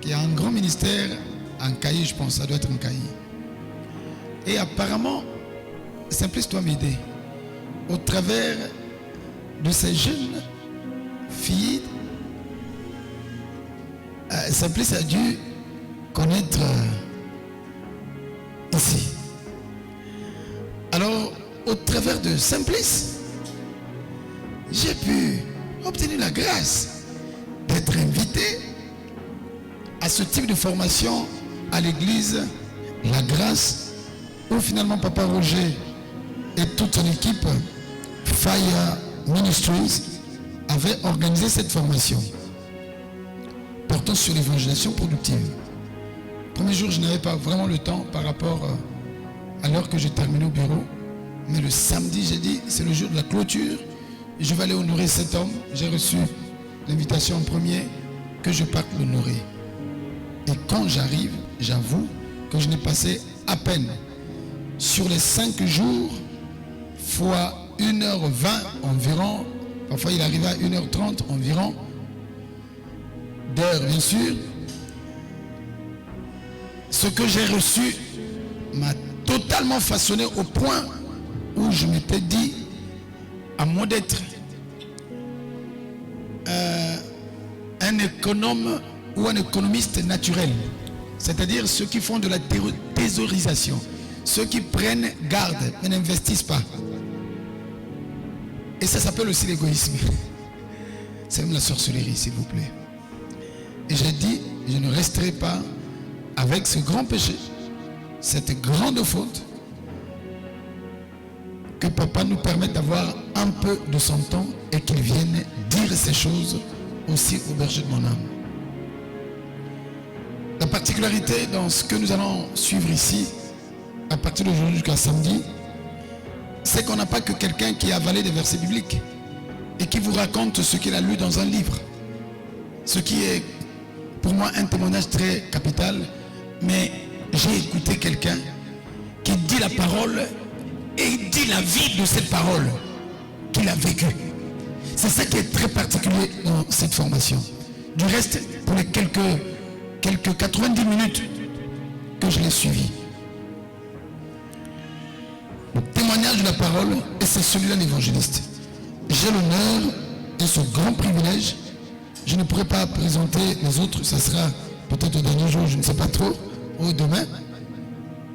qui a un grand ministère en Caï, je pense, ça doit être en Caï. Et apparemment, Simplice doit m'aider. Au travers de ces jeunes filles, Simplice a dû connaître ici. Alors, au travers de Simplice, j'ai pu obtenir la grâce d'être invité à ce type de formation à l'église La Grâce, où finalement Papa Roger et toute son équipe Fire Ministries avaient organisé cette formation portant sur l'évangélisation productive. Premier jour, je n'avais pas vraiment le temps par rapport à l'heure que j'ai terminé au bureau, mais le samedi, j'ai dit, c'est le jour de la clôture, et je vais aller honorer cet homme. J'ai reçu l'invitation en premier que je parte l'honorer. Et quand j'arrive, j'avoue que je n'ai passé à peine sur les 5 jours fois 1h20 environ, parfois il arrivait à 1h30 environ d'heures, bien sûr. Ce que j'ai reçu m'a totalement façonné au point où je m'étais dit, à moins d'être un économe ou un économiste naturel, c'est-à-dire ceux qui font de la thésaurisation, ceux qui prennent garde mais n'investissent pas. Et ça s'appelle aussi l'égoïsme. C'est même la sorcellerie, s'il vous plaît. Et j'ai dit, je ne resterai pas avec ce grand péché, cette grande faute, que Papa nous permette d'avoir un peu de son temps et qu'il vienne dire ces choses aussi au berger de mon âme. La particularité dans ce que nous allons suivre ici, à partir d'aujourd'hui jusqu'à samedi, c'est qu'on n'a pas que quelqu'un qui a avalé des versets bibliques et qui vous raconte ce qu'il a lu dans un livre. Ce qui est pour moi un témoignage très capital, mais j'ai écouté quelqu'un qui dit la parole et il dit la vie de cette parole qu'il a vécue. C'est ça qui est très particulier dans cette formation. Du reste, pour les quelques 90 minutes que je l'ai suivi, le témoignage de la parole, et c'est celui-là l'évangéliste. J'ai l'honneur et ce grand privilège. Je ne pourrai pas présenter les autres, ça sera peut-être au dernier jour, je ne sais pas trop, ou demain.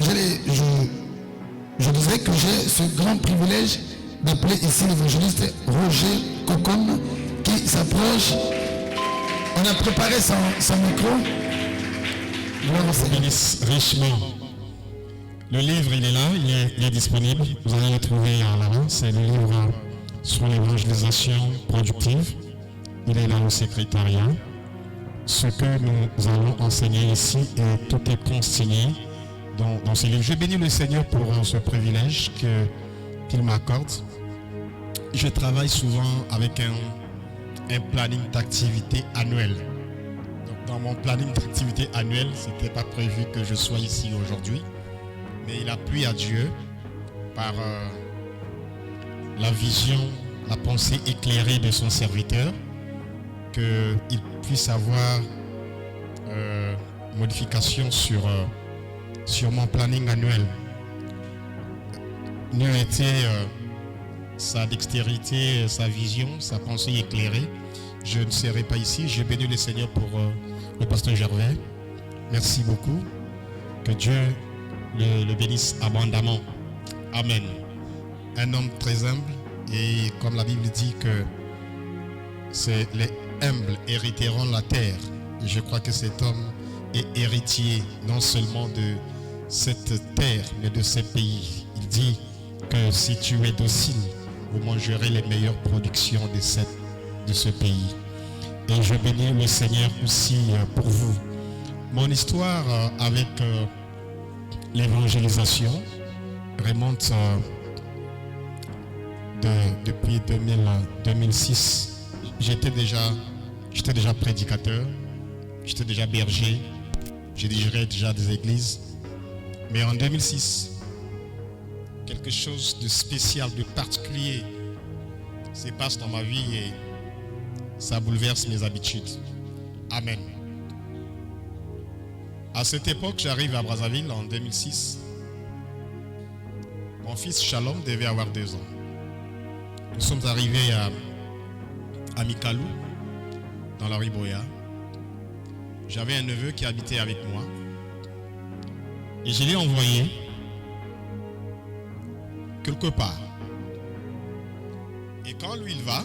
Je dirais que j'ai ce grand privilège d'appeler ici l'évangéliste Roger Cocom qui s'approche. On a préparé son micro. Bénisse richement. Le livre, il est là, il est disponible. Vous allez le trouver à l'avant. C'est le livre sur l'évangélisation productive. Il est là au secrétariat. Ce que nous allons enseigner ici, et tout est consigné dans ce livre. Je bénis le Seigneur pour ce privilège qu'il m'accorde. Je travaille souvent avec un planning d'activité annuel. Donc, dans mon planning d'activité annuel, ce n'était pas prévu que je sois ici aujourd'hui. Mais il a plu à Dieu par la vision, la pensée éclairée de son serviteur, qu'il puisse avoir modification sur mon planning annuel. N'eût été sa dextérité, sa vision, sa pensée éclairée, je ne serais pas ici. Je bénis le Seigneur pour le pasteur Gervais. Merci beaucoup. Que Dieu le bénisse abondamment. Amen. Un homme très humble, et comme la Bible dit que c'est les humbles hériteront la terre. Et je crois que cet homme est héritier non seulement de cette terre, mais de ce pays. Il dit que si tu es docile, vous mangerez les meilleures productions de ce pays. Et je bénis le Seigneur aussi pour vous. Mon histoire avec l'évangélisation remonte depuis 2006. J'étais déjà prédicateur, j'étais déjà berger, je dirigeais déjà des églises. Mais en 2006, quelque chose de spécial, de particulier se passe dans ma vie et ça bouleverse mes habitudes. Amen. À cette époque, j'arrive à Brazzaville en 2006. Mon fils Shalom devait avoir 2 ans. Nous sommes arrivés à Mikalou, dans la Riboya. J'avais un neveu qui habitait avec moi. Et je l'ai envoyé quelque part. Et quand lui il va,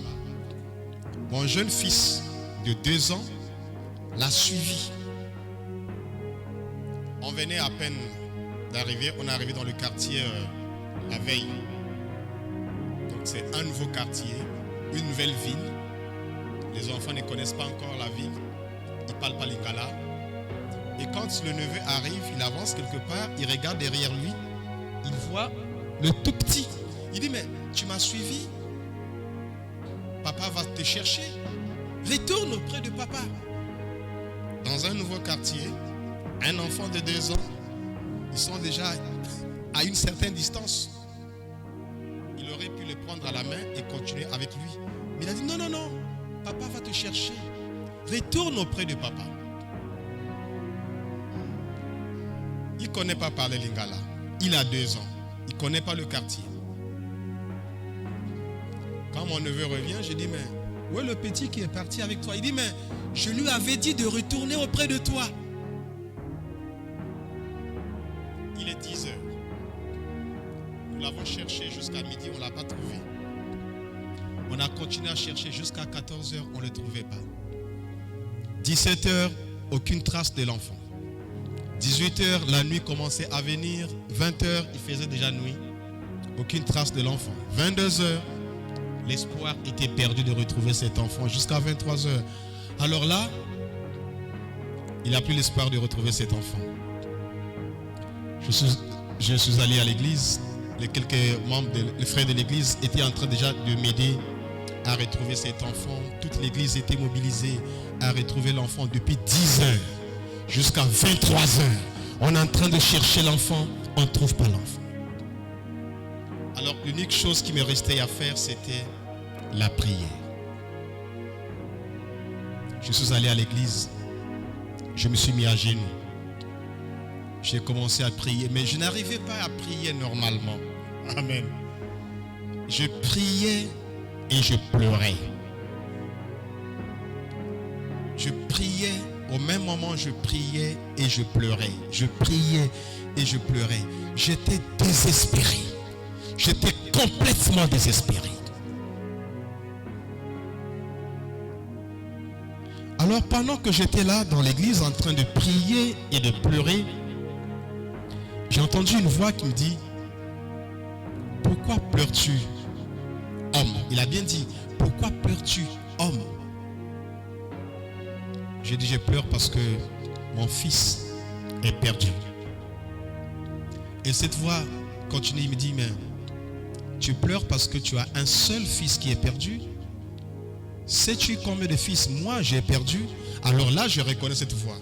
mon jeune fils de 2 ans l'a suivi. On venait à peine d'arriver, on est arrivé dans le quartier la veille. Donc c'est un nouveau quartier, une nouvelle ville. Les enfants ne connaissent pas encore la ville, ils ne parlent pas lingala. Et quand le neveu arrive, il avance quelque part, il regarde derrière lui, il voit le tout petit. Il dit, mais tu m'as suivi? Papa va te chercher. Retourne auprès de papa. Dans un nouveau quartier, un enfant de 2 ans, ils sont déjà à une certaine distance. Il aurait pu le prendre à la main et continuer avec lui. Mais il a dit, non, non, non, papa va te chercher. Retourne auprès de papa. Il ne connaît pas parler lingala. Il a 2 ans. Il ne connaît pas le quartier. Quand mon neveu revient, je dis, mais où est le petit qui est parti avec toi? Il dit, mais je lui avais dit de retourner auprès de toi. Il est 10 heures. Nous l'avons cherché jusqu'à midi, on ne l'a pas trouvé. On a continué à chercher jusqu'à 14 heures, on ne le trouvait pas. 17 heures, aucune trace de l'enfant. 18 heures, la nuit commençait à venir. 20 heures, il faisait déjà nuit. Aucune trace de l'enfant. 22 heures, l'espoir était perdu de retrouver cet enfant jusqu'à 23 heures. Alors là, il n'a plus l'espoir de retrouver cet enfant. Je suis allé à l'église. Les quelques membres, les frères de l'église étaient en train déjà de m'aider à retrouver cet enfant. Toute l'église était mobilisée à retrouver l'enfant depuis 10 heures jusqu'à 23 heures. On est en train de chercher l'enfant, on ne trouve pas l'enfant. Alors l'unique chose qui me restait à faire, c'était la prière. Je suis allé à l'église, je me suis mis à genoux. J'ai commencé à prier, mais je n'arrivais pas à prier normalement. Amen. Je priais et je pleurais. Je priais, au même moment je priais et je pleurais. Je priais et je pleurais. J'étais désespéré. J'étais complètement désespéré. Alors pendant que j'étais là dans l'église en train de prier et de pleurer, j'ai entendu une voix qui me dit, pourquoi pleures-tu, homme? Il a bien dit, pourquoi pleures-tu, homme? J'ai dit, je pleure parce que mon fils est perdu. Et cette voix continue, il me dit, mais tu pleures parce que tu as un seul fils qui est perdu? Sais-tu combien de fils moi j'ai perdu? Alors là, je reconnais cette voix.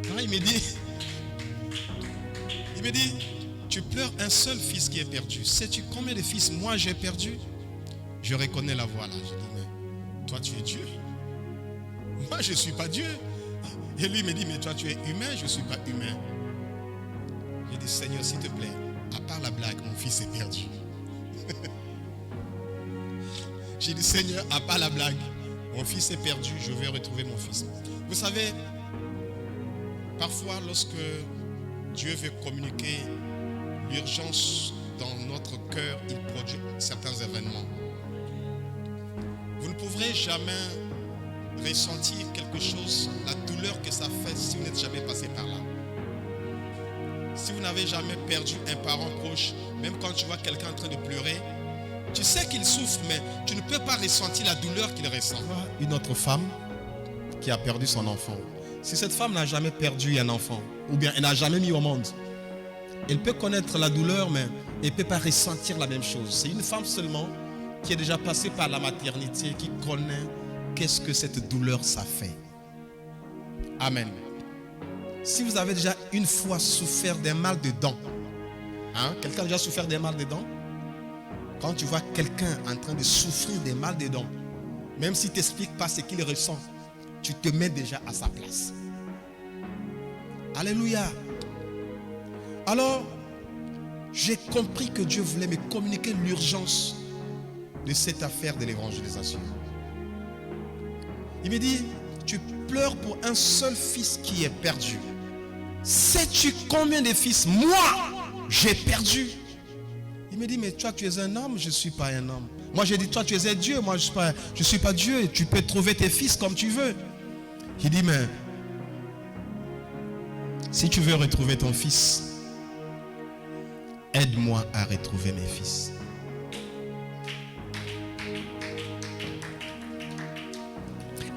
Quand il me dit, tu pleures un seul fils qui est perdu. Sais-tu combien de fils moi j'ai perdu? Je reconnais la voix là. Je dis, mais toi tu es Dieu? Moi je ne suis pas Dieu. Et lui me dit, mais toi tu es humain, je ne suis pas humain. J'ai dit, Seigneur, s'il te plaît, à part la blague, mon fils est perdu. J'ai dit, Seigneur, à part la blague, mon fils est perdu, je vais retrouver mon fils. Vous savez, parfois lorsque Dieu veut communiquer l'urgence dans notre cœur, il produit certains événements. Vous ne pourrez jamais ressentir quelque chose, la douleur que ça fait si vous n'êtes jamais passé par là. Si vous n'avez jamais perdu un parent proche, même quand tu vois quelqu'un en train de pleurer, tu sais qu'il souffre, mais tu ne peux pas ressentir la douleur qu'il ressent. Une autre femme qui a perdu son enfant. Si cette femme n'a jamais perdu un enfant, ou bien elle n'a jamais mis au monde, elle peut connaître la douleur, mais elle ne peut pas ressentir la même chose. C'est une femme seulement qui est déjà passée par la maternité, qui connaît qu'est-ce que cette douleur ça fait. Amen. Si vous avez déjà une fois souffert d'un mal de dents, quelqu'un a déjà souffert d'un mal de dents? Quand tu vois quelqu'un en train de souffrir des mal de dents, même s'il ne t'explique pas ce qu'il ressent, tu te mets déjà à sa place. Alléluia. Alors, j'ai compris que Dieu voulait me communiquer l'urgence de cette affaire de l'évangélisation. Il me dit, tu pleures pour un seul fils qui est perdu. Sais-tu combien de fils, moi, j'ai perdu? Il me dit, mais toi, tu es un homme, je ne suis pas un homme. Moi, j'ai dit, toi, tu es un Dieu, moi, je ne suis pas Dieu. Et tu peux trouver tes fils comme tu veux. Il dit, mais si tu veux retrouver ton fils, aide-moi à retrouver mes fils.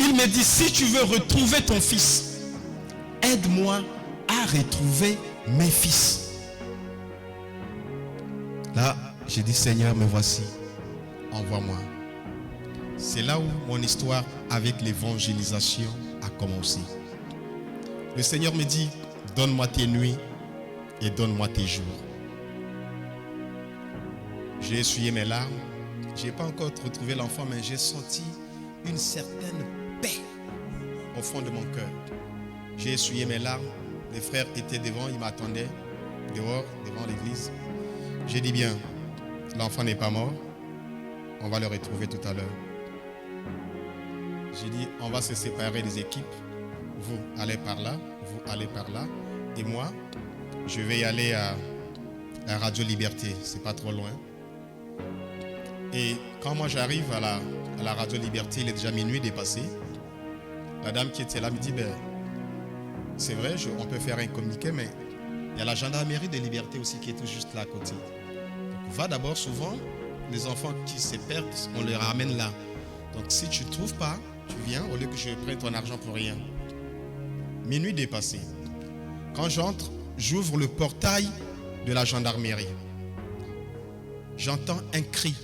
Il me dit, si tu veux retrouver ton fils, aide-moi à retrouver mes fils. Là, j'ai dit, Seigneur, me voici, envoie-moi. C'est là où mon histoire avec l'évangélisation a commencé. Le Seigneur me dit, donne-moi tes nuits et donne-moi tes jours. J'ai essuyé mes larmes. Je n'ai pas encore retrouvé l'enfant, mais j'ai senti une certaine paix au fond de mon cœur. J'ai essuyé mes larmes. Les frères étaient devant, ils m'attendaient dehors, devant l'église. J'ai dit bien, l'enfant n'est pas mort. On va le retrouver tout à l'heure. J'ai dit, on va se séparer des équipes. Vous allez par là, vous allez par là. Et moi, je vais y aller à la Radio Liberté. C'est pas trop loin. Et quand moi j'arrive à la Radio Liberté, il est déjà minuit dépassé. La dame qui était là me dit, ben, c'est vrai, on peut faire un communiqué, mais il y a la gendarmerie de Liberté aussi qui est tout juste là à côté. Donc va d'abord, souvent, les enfants qui se perdent, on les ramène là. Donc si tu ne trouves pas, tu viens au lieu que je prenne ton argent pour rien. Minuit dépassé. Quand j'entre, j'ouvre le portail de la gendarmerie. J'entends un cri.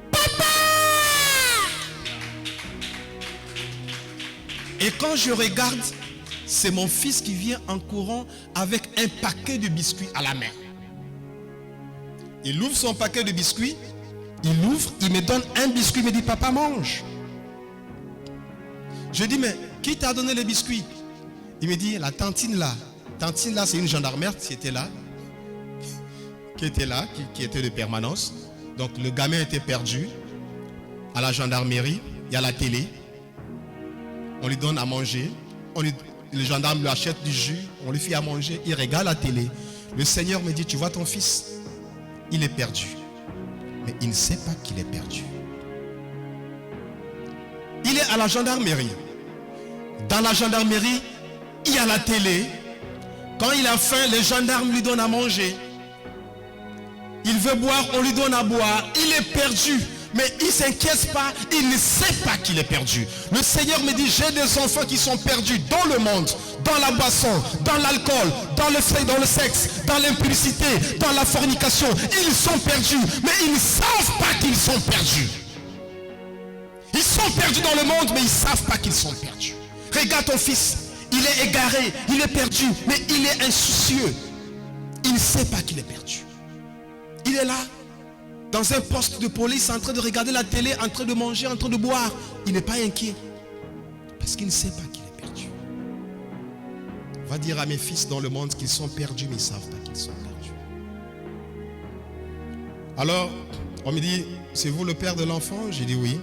Papa! Et quand je regarde, c'est mon fils qui vient en courant avec un paquet de biscuits à la main. Il ouvre son paquet de biscuits, il me donne un biscuit, il me dit, papa, mange. Je dis, mais qui t'a donné les biscuits? Il me dit, la tantine là. Tantine là, c'est une gendarmerie qui était là, qui était de permanence. Donc le gamin était perdu à la gendarmerie, il y a la télé. On lui donne à manger, le gendarme lui achète du jus, on lui fait à manger, il regarde la télé. Le Seigneur me dit, tu vois ton fils, il est perdu. Mais il ne sait pas qu'il est perdu. Il est à la gendarmerie. Dans la gendarmerie, il y a la télé. Quand il a faim, les gendarmes lui donnent à manger. Il veut boire, on lui donne à boire. Il est perdu. Mais il ne s'inquiète pas, il ne sait pas qu'il est perdu. Le Seigneur me dit, j'ai des enfants qui sont perdus dans le monde, dans la boisson, dans l'alcool, dans le sexe, dans l'impudicité, dans la fornication. Ils sont perdus, mais ils ne savent pas qu'ils sont perdus. Ils sont perdus dans le monde, mais ils ne savent pas qu'ils sont perdus. Regarde ton fils, il est égaré, il est perdu, mais il est insoucieux. Il ne sait pas qu'il est perdu. Il est là, dans un poste de police, en train de regarder la télé, en train de manger, en train de boire. Il n'est pas inquiet. Parce qu'il ne sait pas qu'il est perdu. Va dire à mes fils dans le monde qu'ils sont perdus, mais ils ne savent pas qu'ils sont perdus. Alors, on me dit, c'est vous le père de l'enfant? J'ai dit oui.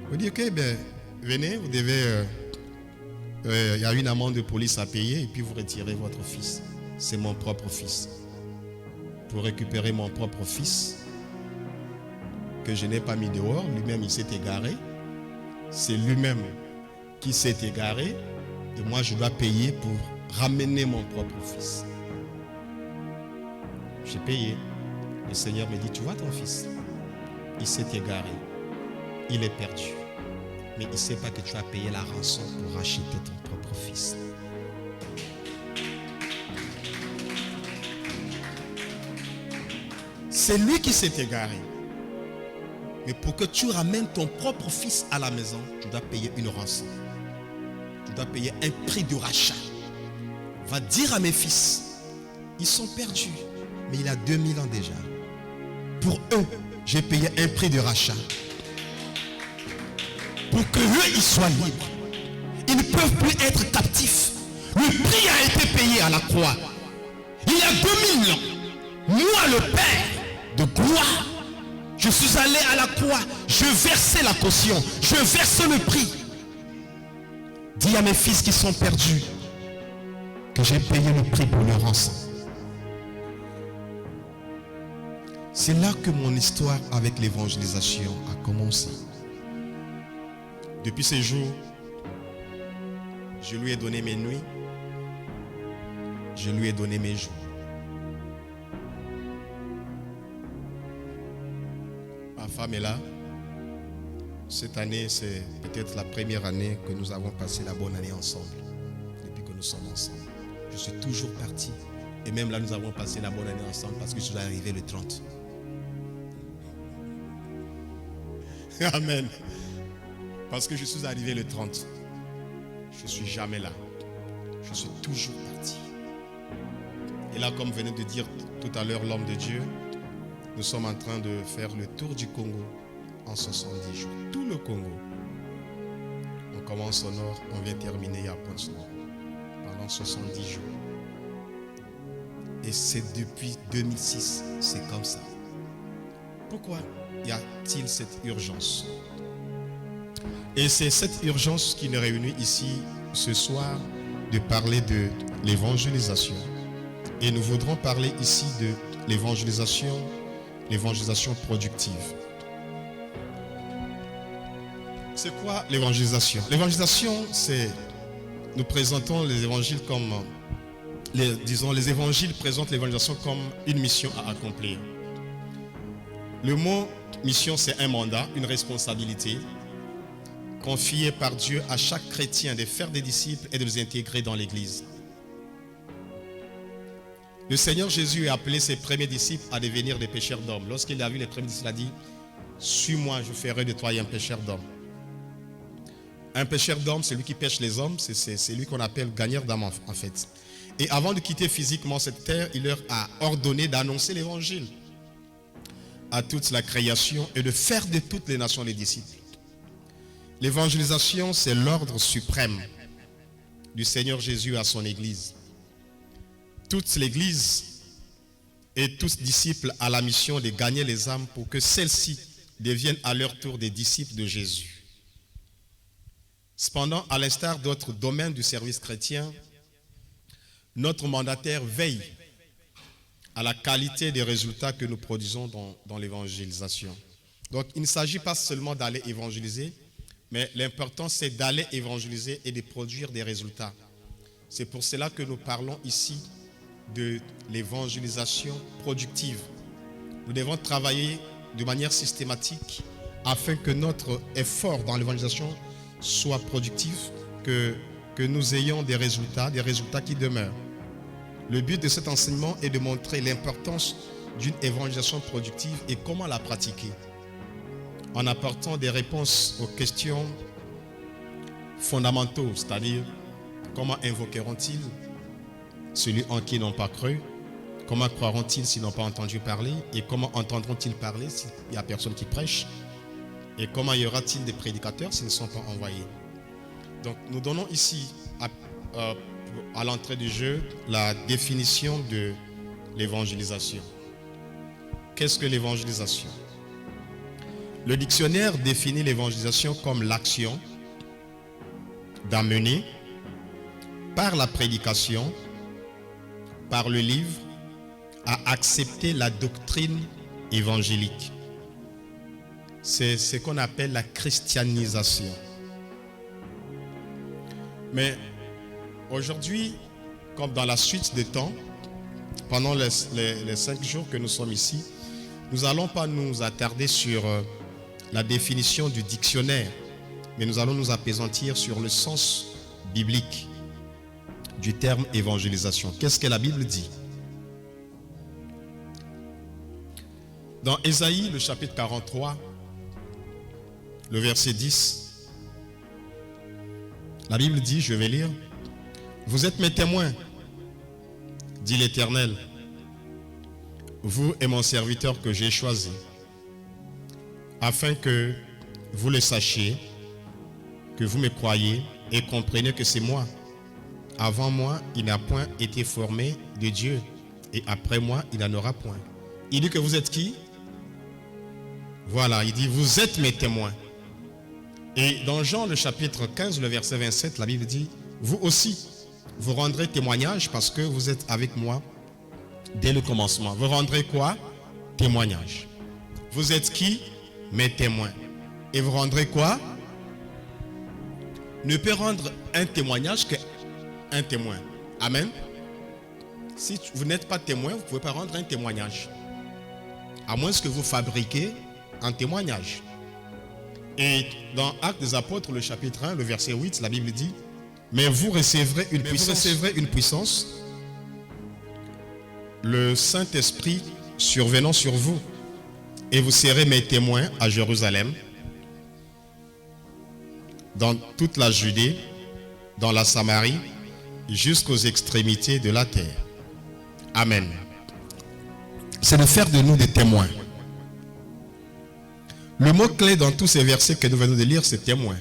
On me dit, ok, ben, venez, vous devez... il y a une amende de police à payer et puis vous retirez votre fils. C'est mon propre fils. Pour récupérer mon propre fils que je n'ai pas mis dehors, lui-même il s'est égaré. C'est lui-même qui s'est égaré et moi je dois payer pour ramener mon propre fils. J'ai payé. Le Seigneur me dit, tu vois ton fils, il s'est égaré, il est perdu. Mais il ne sait pas que tu as payé la rançon pour racheter ton propre fils. C'est lui qui s'est égaré. Mais pour que tu ramènes ton propre fils à la maison, tu dois payer une rançon. Tu dois payer un prix de rachat. Va dire à mes fils, ils sont perdus, mais il a 2000 ans déjà. Pour eux, j'ai payé un prix de rachat. Pour que eux, ils soient libres. Ils ne peuvent plus être captifs. Le prix a été payé à la croix. Il y a 2000 ans, moi le Père de gloire, je suis allé à la croix, je versais la caution, je versais le prix. Dis à mes fils qui sont perdus que j'ai payé le prix pour leur rançon. C'est là que mon histoire avec l'évangélisation a commencé. Depuis ces jours, je lui ai donné mes nuits, je lui ai donné mes jours. Ma femme est là. Cette année, c'est peut-être la première année que nous avons passé la bonne année ensemble. Depuis que nous sommes ensemble. Je suis toujours parti. Et même là, nous avons passé la bonne année ensemble parce que je suis arrivé le 30. Amen. Parce que je suis arrivé le 30. Je ne suis jamais là. Je suis toujours parti. Et là, comme venait de dire tout à l'heure l'homme de Dieu, nous sommes en train de faire le tour du Congo en 70 jours. Tout le Congo. On commence au nord, on vient terminer à Pointe-Noire pendant 70 jours. Et c'est depuis 2006, c'est comme ça. Pourquoi y a-t-il cette urgence? Et c'est cette urgence qui nous réunit ici ce soir de parler de l'évangélisation. Et nous voudrons parler ici de l'évangélisation productive. C'est quoi l'évangélisation? L'évangélisation, c'est, nous présentons les évangiles comme, les évangiles présentent l'évangélisation comme une mission à accomplir. Le mot mission, c'est un mandat, une responsabilité confiée par Dieu à chaque chrétien de faire des disciples et de les intégrer dans l'Église. Le Seigneur Jésus a appelé ses premiers disciples à devenir des pêcheurs d'hommes. Lorsqu'il a vu les premiers disciples, il a dit: suis-moi, je ferai de toi un pêcheur d'hommes. Un pêcheur d'hommes, c'est lui qui pêche les hommes, c'est lui qu'on appelle gagneur d'âme en fait. Et avant de quitter physiquement cette terre, il leur a ordonné d'annoncer l'évangile à toute la création et de faire de toutes les nations les disciples. L'évangélisation, c'est l'ordre suprême du Seigneur Jésus à son Église. Toute l'Église et tous disciples a la mission de gagner les âmes pour que celles-ci deviennent à leur tour des disciples de Jésus. Cependant, à l'instar d'autres domaines du service chrétien, notre mandataire veille à la qualité des résultats que nous produisons dans l'évangélisation. Donc, il ne s'agit pas seulement d'aller évangéliser, mais l'important, c'est d'aller évangéliser et de produire des résultats. C'est pour cela que nous parlons ici de l'évangélisation productive. Nous devons travailler de manière systématique afin que notre effort dans l'évangélisation soit productif, que nous ayons des résultats qui demeurent. Le but de cet enseignement est de montrer l'importance d'une évangélisation productive et comment la pratiquer, en apportant des réponses aux questions fondamentaux, c'est-à-dire comment invoqueront-ils celui en qui ils n'ont pas cru, comment croiront-ils s'ils n'ont pas entendu parler, et comment entendront-ils parler s'il n'y a personne qui prêche, et comment y aura-t-il des prédicateurs s'ils ne sont pas envoyés. Donc nous donnons ici à l'entrée du jeu la définition de l'évangélisation. Qu'est-ce que l'évangélisation? Le dictionnaire définit l'évangélisation comme l'action d'amener par la prédication, par le livre, à accepter la doctrine évangélique. C'est ce qu'on appelle la christianisation. Mais aujourd'hui, comme dans la suite des temps, pendant les 5 jours que nous sommes ici, nous n'allons pas nous attarder sur la définition du dictionnaire, mais nous allons nous appesantir sur le sens biblique du terme évangélisation. Qu'est-ce que la Bible dit? Dans Ésaïe, le chapitre 43, le verset 10, la Bible dit, je vais lire: vous êtes mes témoins, dit l'Éternel, vous et mon serviteur que j'ai choisi, afin que vous le sachiez, que vous me croyez et compreniez que c'est moi Avant moi, il n'a point été formé de Dieu, et après moi, il n'en aura point. Il dit que vous êtes qui? Voilà, il dit, vous êtes mes témoins. Et dans Jean, le chapitre 15, le verset 27, la Bible dit, vous aussi, vous rendrez témoignage parce que vous êtes avec moi dès le commencement. Vous rendrez quoi? Témoignage. Vous êtes qui? Mes témoins. Et vous rendrez quoi? Ne peut rendre un témoignage qu'un témoin. Amen. Si vous n'êtes pas témoin, vous ne pouvez pas rendre un témoignage. À moins que vous fabriquez un témoignage. Et dans Actes des Apôtres, le chapitre 1, le verset 8, la Bible dit, mais vous recevrez une puissance, le Saint-Esprit survenant sur vous, et vous serez mes témoins à Jérusalem, dans toute la Judée, dans la Samarie, jusqu'aux extrémités de la terre. Amen. C'est de faire de nous des témoins. Le mot-clé dans tous ces versets que nous venons de lire, c'est témoin.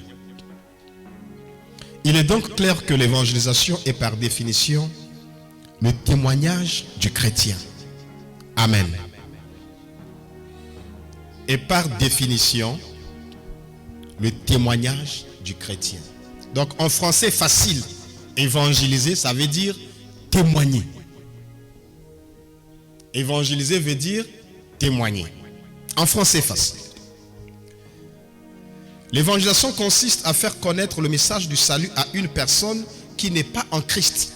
Il est donc clair que l'évangélisation est par définition le témoignage du chrétien. Amen. Et par définition, le témoignage du chrétien. Donc en français facile, évangéliser, ça veut dire témoigner. Évangéliser veut dire témoigner. En français facile. L'évangélisation consiste à faire connaître le message du salut à une personne qui n'est pas en Christ.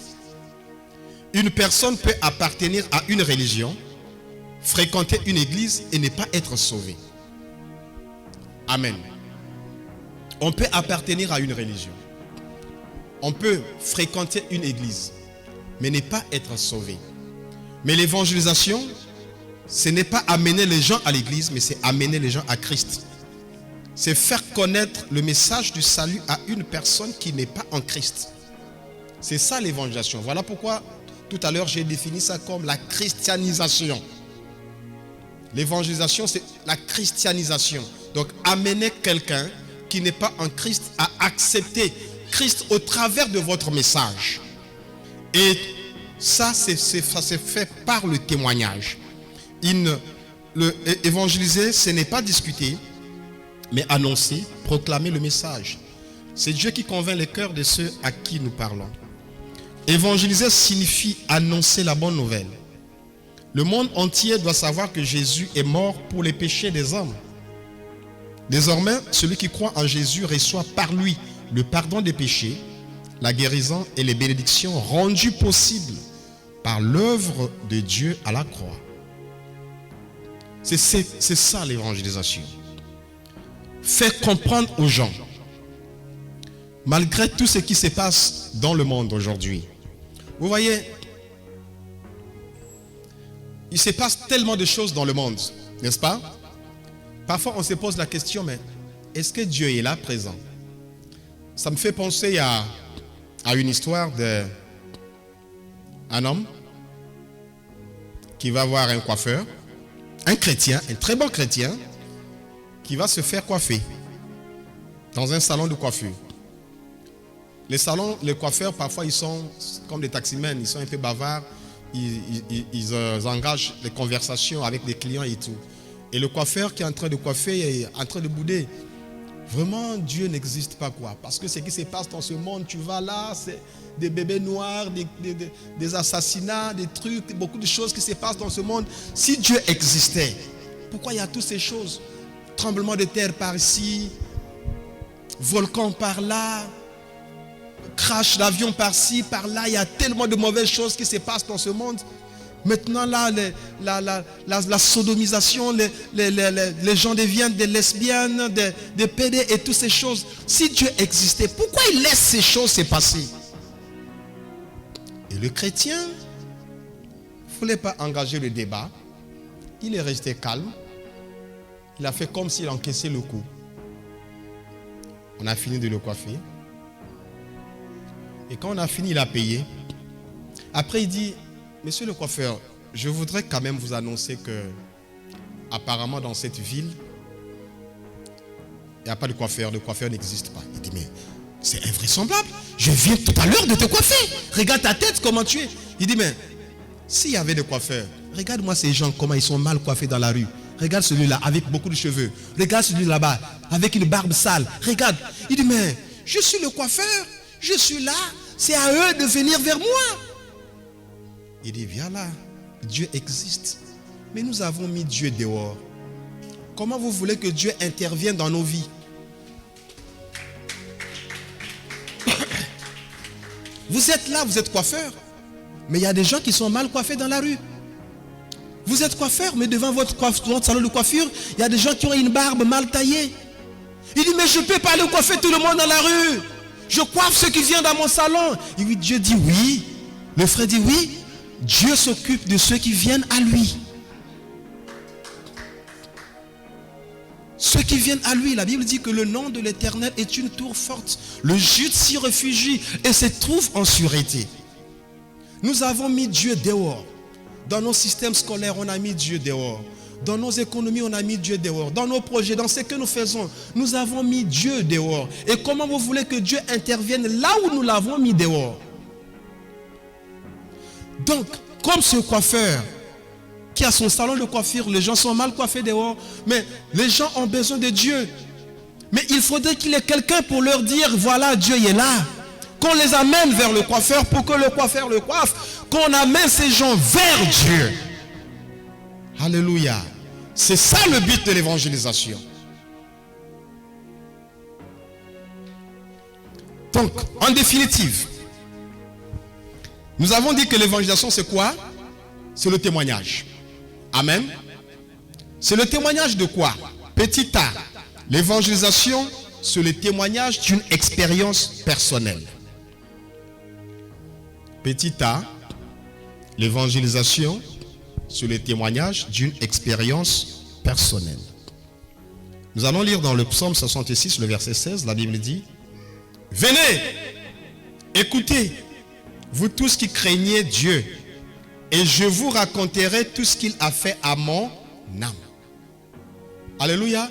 Une personne peut appartenir à une religion, fréquenter une église et ne pas être sauvée. Amen. On peut appartenir à une religion. On peut fréquenter une église, mais ne pas être sauvé. Mais l'évangélisation, ce n'est pas amener les gens à l'église, mais c'est amener les gens à Christ. C'est faire connaître le message du salut à une personne qui n'est pas en Christ. C'est ça l'évangélisation. Voilà pourquoi tout à l'heure j'ai défini ça comme la christianisation. L'évangélisation, c'est la christianisation. Donc amener quelqu'un qui n'est pas en Christ à accepter Christ au travers de votre message. Et ça, c'est fait par le témoignage. Évangéliser, ce n'est pas discuter, mais annoncer, proclamer le message. C'est Dieu qui convainc les cœurs de ceux à qui nous parlons. Évangéliser signifie annoncer la bonne nouvelle. Le monde entier doit savoir que Jésus est mort pour les péchés des hommes. Désormais, celui qui croit en Jésus reçoit par lui le pardon des péchés, la guérison et les bénédictions rendues possibles par l'œuvre de Dieu à la croix. C'est ça l'évangélisation. Faire comprendre aux gens, malgré tout ce qui se passe dans le monde aujourd'hui. Vous voyez, il se passe tellement de choses dans le monde, n'est-ce pas? Parfois on se pose la question, mais est-ce que Dieu est là présent? Ça me fait penser à une histoire d'un homme qui va voir un coiffeur, un chrétien, un très bon chrétien, qui va se faire coiffer dans un salon de coiffure. Les coiffeurs, parfois, ils sont comme des taximens, ils sont un peu bavards, ils engagent des conversations avec des clients et tout. Et le coiffeur qui est en train de coiffer est en train de bouder. Vraiment, Dieu n'existe pas, quoi. Parce que ce qui se passe dans ce monde, tu vas là, c'est des bébés noirs, des assassinats, des trucs, beaucoup de choses qui se passent dans ce monde. Si Dieu existait, pourquoi il y a toutes ces choses? Tremblement de terre par ici, volcan par là, crash d'avion par-ci, par-là. Il y a tellement de mauvaises choses qui se passent dans ce monde. Maintenant là, la sodomisation, les gens deviennent des lesbiennes, des pédés et toutes ces choses. Si Dieu existait, pourquoi il laisse ces choses se passer? Et le chrétien ne voulait pas engager le débat. Il est resté calme. Il a fait comme s'il encaissait le coup. On a fini de le coiffer. Et quand on a fini, il a payé. Après, il dit, monsieur le coiffeur, je voudrais quand même vous annoncer que apparemment dans cette ville, il n'y a pas de coiffeur n'existe pas. Il dit, mais c'est invraisemblable. Je viens tout à l'heure de te coiffer. Regarde ta tête, comment tu es. Il dit, mais s'il y avait des coiffeurs, regarde-moi ces gens, comment ils sont mal coiffés dans la rue. Regarde celui-là avec beaucoup de cheveux. Regarde celui là-bas avec une barbe sale. Regarde. Il dit, mais je suis le coiffeur. Je suis là. C'est à eux de venir vers moi. Il dit, viens là. Dieu existe. Mais nous avons mis Dieu dehors. Comment vous voulez que Dieu intervienne dans nos vies? Vous êtes là, vous êtes coiffeur. Mais il y a des gens qui sont mal coiffés dans la rue. Vous êtes coiffeur, mais devant votre salon de coiffure, il y a des gens qui ont une barbe mal taillée. Il dit, mais je ne peux pas aller coiffer tout le monde dans la rue. Je coiffe ceux qui viennent dans mon salon. Et oui, Dieu dit oui. Le frère dit oui. Dieu s'occupe de ceux qui viennent à lui. Ceux qui viennent à lui, la Bible dit que le nom de l'Éternel est une tour forte. Le juste s'y réfugie et se trouve en sûreté. Nous avons mis Dieu dehors. Dans nos systèmes scolaires, on a mis Dieu dehors. Dans nos économies, on a mis Dieu dehors. Dans nos projets, dans ce que nous faisons, nous avons mis Dieu dehors. Et comment vous voulez que Dieu intervienne là où nous l'avons mis dehors? Donc, comme ce coiffeur qui a son salon de coiffure, les gens sont mal coiffés dehors, mais les gens ont besoin de Dieu. Mais il faudrait qu'il y ait quelqu'un pour leur dire, voilà, Dieu est là. Qu'on les amène vers le coiffeur pour que le coiffeur le coiffe. Qu'on amène ces gens vers Dieu. Alléluia. C'est ça le but de l'évangélisation. Donc, en définitive, nous avons dit que l'évangélisation c'est quoi? C'est le témoignage. Amen. C'est le témoignage de quoi? Petit a, l'évangélisation, c'est le témoignage d'une expérience personnelle. Petit a, l'évangélisation, c'est le témoignage d'une expérience personnelle. Nous allons lire dans le psaume 66, le verset 16, la Bible dit, « Venez, écoutez, vous tous qui craignez Dieu, et je vous raconterai tout ce qu'il a fait à mon âme. » Alléluia.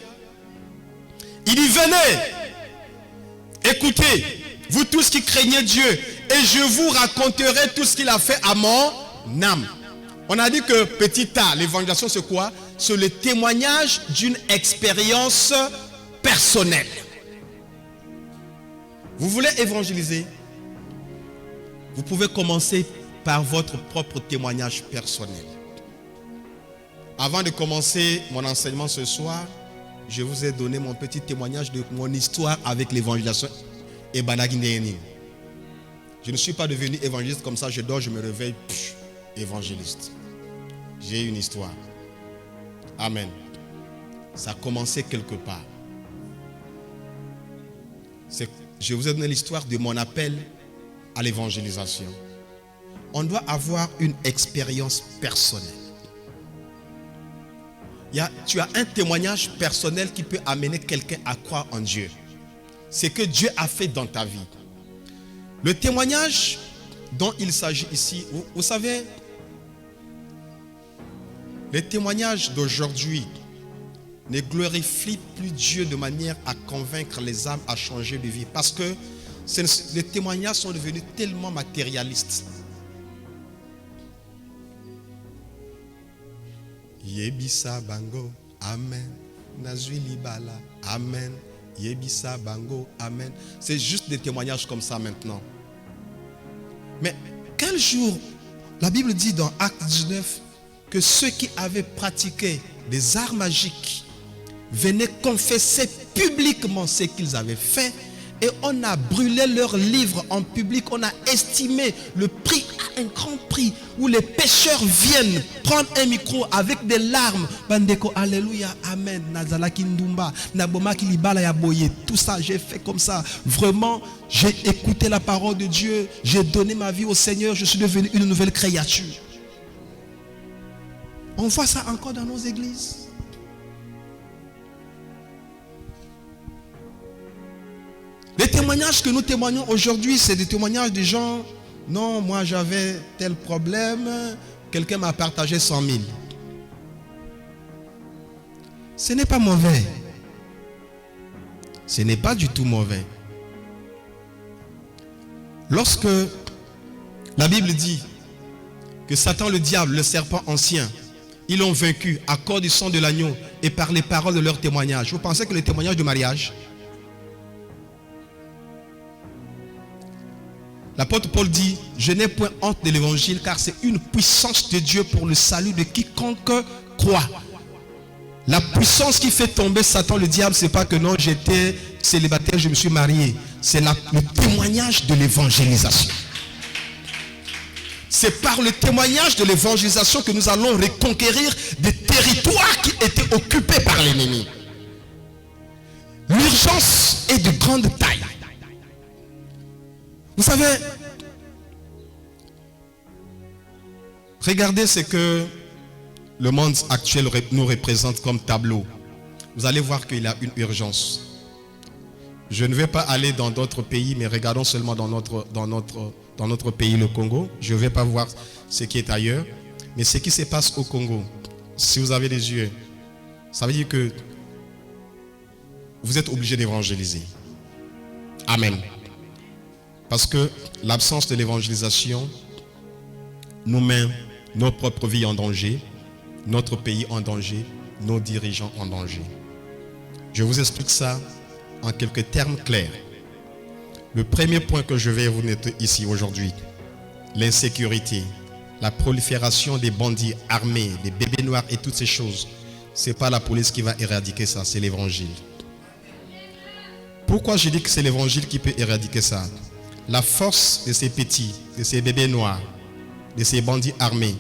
Il dit, venez, écoutez, vous tous qui craignez Dieu, et je vous raconterai tout ce qu'il a fait à mon âme. On a dit que petit a, l'évangélisation c'est quoi? C'est le témoignage d'une expérience personnelle. Vous voulez évangéliser? Vous pouvez commencer par votre propre témoignage personnel. Avant de commencer mon enseignement ce soir, je vous ai donné mon petit témoignage de mon histoire avec l'évangélisation et Banagindéni. Je ne suis pas devenu évangéliste comme ça, je dors, je me réveille, évangéliste. J'ai une histoire. Amen. Ça a commencé quelque part. Je vous ai donné l'histoire de mon appel à l'évangélisation. On doit avoir une expérience personnelle. Tu as un témoignage personnel qui peut amener quelqu'un à croire en Dieu. C'est que Dieu a fait dans ta vie. Le témoignage dont il s'agit ici, vous savez, les témoignages d'aujourd'hui ne glorifient plus Dieu de manière à convaincre les âmes à changer de vie. Parce que les témoignages sont devenus tellement matérialistes. Yebisa bango, amen. Nazwili bala, amen. Yebisa bango, amen. C'est juste des témoignages comme ça maintenant. Mais quel jour, la Bible dit dans Acte 19 que ceux qui avaient pratiqué des arts magiques venaient confesser publiquement ce qu'ils avaient fait. Et on a brûlé leurs livres en public. On a estimé le prix à un grand prix où les pécheurs viennent prendre un micro avec des larmes. Bandeko, alléluia, amen. Nazala kindumba, naboma kilibala ya boye. Tout ça, j'ai fait comme ça. Vraiment, j'ai écouté la parole de Dieu. J'ai donné ma vie au Seigneur. Je suis devenu une nouvelle créature. On voit ça encore dans nos églises. Les témoignages que nous témoignons aujourd'hui, c'est des témoignages de gens. Non, moi j'avais tel problème, quelqu'un m'a partagé 100 000. Ce n'est pas mauvais. Ce n'est pas du tout mauvais. Lorsque la Bible dit que Satan, le diable, le serpent ancien, ils l'ont vaincu à cause du sang de l'agneau et par les paroles de leur témoignage. Vous pensez que le témoignage de mariage, l'apôtre Paul dit, je n'ai point honte de l'évangile car c'est une puissance de Dieu pour le salut de quiconque croit. La puissance qui fait tomber Satan, le diable, c'est pas que non, j'étais célibataire, je me suis marié. C'est le témoignage de l'évangélisation. C'est par le témoignage de l'évangélisation que nous allons reconquérir des territoires qui étaient occupés par l'ennemi. L'urgence est de grande taille. Vous savez, regardez ce que le monde actuel nous représente comme tableau. Vous allez voir qu'il y a une urgence. Je ne vais pas aller dans d'autres pays, mais regardons seulement dans notre pays, le Congo. Je ne vais pas voir ce qui est ailleurs. Mais ce qui se passe au Congo, si vous avez les yeux, ça veut dire que vous êtes obligé d'évangéliser. Amen. Parce que l'absence de l'évangélisation nous met notre propre vie en danger, notre pays en danger, nos dirigeants en danger. Je vous explique ça en quelques termes clairs. Le premier point que je vais vous noter ici aujourd'hui, l'insécurité, la prolifération des bandits armés, des bébés noirs et toutes ces choses, ce n'est pas la police qui va éradiquer ça, c'est l'évangile. Pourquoi je dis que c'est l'évangile qui peut éradiquer ça? La force de ces petits, de ces bébés noirs, de ces bandits armés,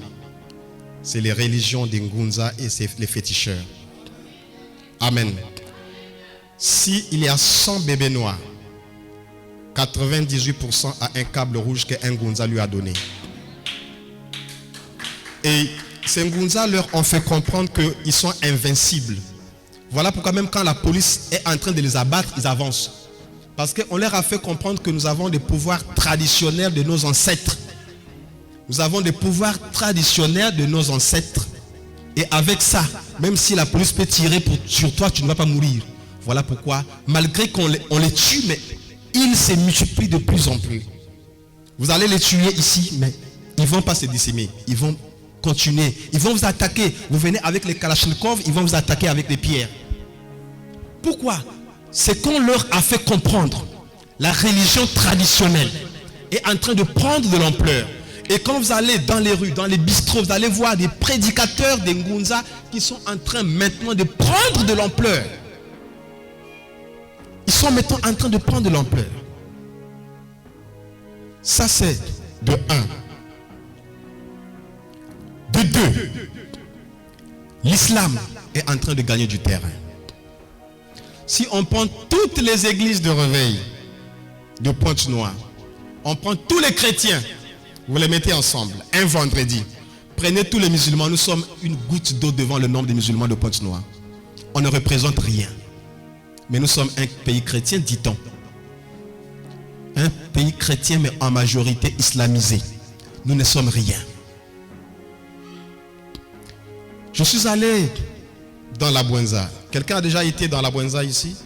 c'est les religions des Ngunza et les féticheurs. Amen. S'il y a 100 bébés noirs, 98% a un câble rouge qu'un Ngunza lui a donné. Et ces Ngunza leur ont fait comprendre qu'ils sont invincibles. Voilà pourquoi même quand la police est en train de les abattre, ils avancent. Parce qu'on leur a fait comprendre que nous avons des pouvoirs traditionnels de nos ancêtres. Nous avons des pouvoirs traditionnels de nos ancêtres. Et avec ça, même si la police peut tirer sur toi, tu ne vas pas mourir. Voilà pourquoi, malgré qu'on les tue, mais ils se multiplient de plus en plus. Vous allez les tuer ici, mais ils ne vont pas se décimer. Ils vont continuer. Ils vont vous attaquer. Vous venez avec les Kalachnikov, ils vont vous attaquer avec des pierres. Pourquoi? C'est qu'on leur a fait comprendre la religion traditionnelle est en train de prendre de l'ampleur. Et quand vous allez dans les rues, dans les bistrots, vous allez voir des prédicateurs des Ngunza qui sont en train maintenant de prendre de l'ampleur. Ils sont maintenant en train de prendre de l'ampleur. Ça c'est de 1. De 2. L'islam est en train de gagner du terrain. Si on prend toutes les églises de réveil de Pointe-Noire, on prend tous les chrétiens, vous les mettez ensemble, un vendredi, prenez tous les musulmans, nous sommes une goutte d'eau devant le nombre de musulmans de Pointe-Noire. On ne représente rien. Mais nous sommes un pays chrétien, dit-on. Un pays chrétien, mais en majorité islamisé. Nous ne sommes rien. Je suis allé dans la Bouenza. Quelqu'un a déjà été dans la Bouenza ici?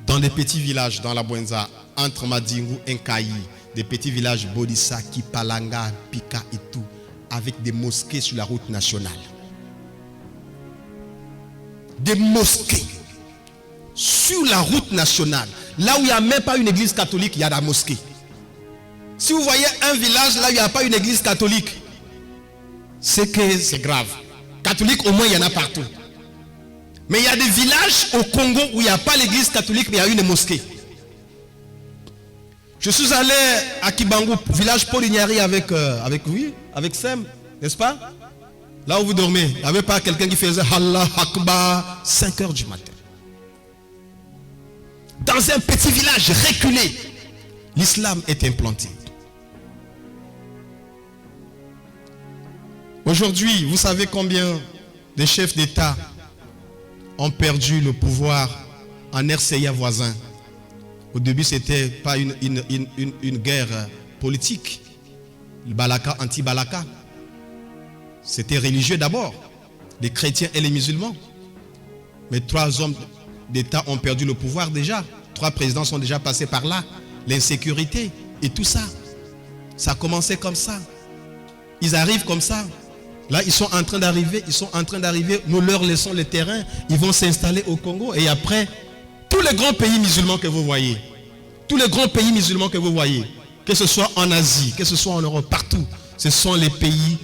Dans des petits villages dans la Bouenza, entre Madingu et Nkayi, des petits villages Bodisaki, Palanga, Pika et tout, avec des mosquées sur la route nationale. Des mosquées sur la route nationale. Là où il n'y a même pas une église catholique, il y a la mosquée. Si vous voyez un village là où il n'y a pas une église catholique, c'est que c'est grave. Catholique, au moins, il y en a partout. Mais il y a des villages au Congo où il n'y a pas l'église catholique, mais il y a une mosquée. Je suis allé à Kibangu, village Polignari avec Sem, n'est-ce pas? Là où vous dormez, il n'y avait pas quelqu'un qui faisait Allah Akbar 5 heures du matin. Dans un petit village reculé, l'islam est implanté. Aujourd'hui, vous savez combien de chefs d'État ont perdu le pouvoir en RCA voisin. Au début, ce n'était pas une guerre politique. Le Balaka, anti-Balaka. C'était religieux d'abord. Les chrétiens et les musulmans. Mais 3 hommes d'État ont perdu le pouvoir déjà. 3 présidents sont déjà passés par là. l'insécurité et tout ça. Ça a commencé comme ça. Ils arrivent comme ça. Là, ils sont en train d'arriver. Nous leur laissons le terrain. Ils vont s'installer au Congo. Et après, tous les grands pays musulmans que vous voyez, que ce soit en Asie, que ce soit en Europe, partout, ce sont les pays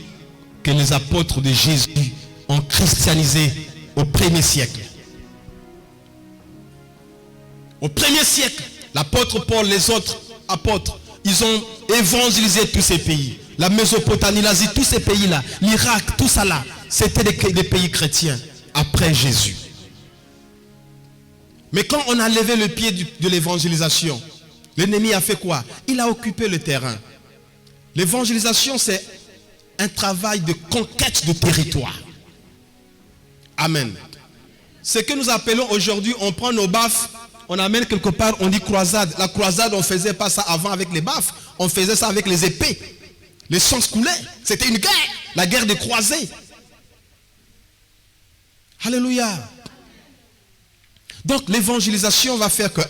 que les apôtres de Jésus ont christianisés au 1er siècle. Au 1er siècle, l'apôtre Paul, les autres apôtres, ils ont évangélisé tous ces pays. La Mésopotamie, l'Asie, tous ces pays-là, l'Irak, tout ça là, c'était des pays chrétiens après Jésus. Mais quand on a levé le pied de l'évangélisation, l'ennemi a fait quoi? Il a occupé le terrain. L'évangélisation, c'est un travail de conquête de territoire. Amen. Ce que nous appelons aujourd'hui, on prend nos baffes, on amène quelque part, on dit croisade. La croisade, on ne faisait pas ça avant avec les baffes, on faisait ça avec les épées. Les sangs coulaient. C'était une guerre, la guerre des croisés. Alléluia. Donc l'évangélisation va faire que,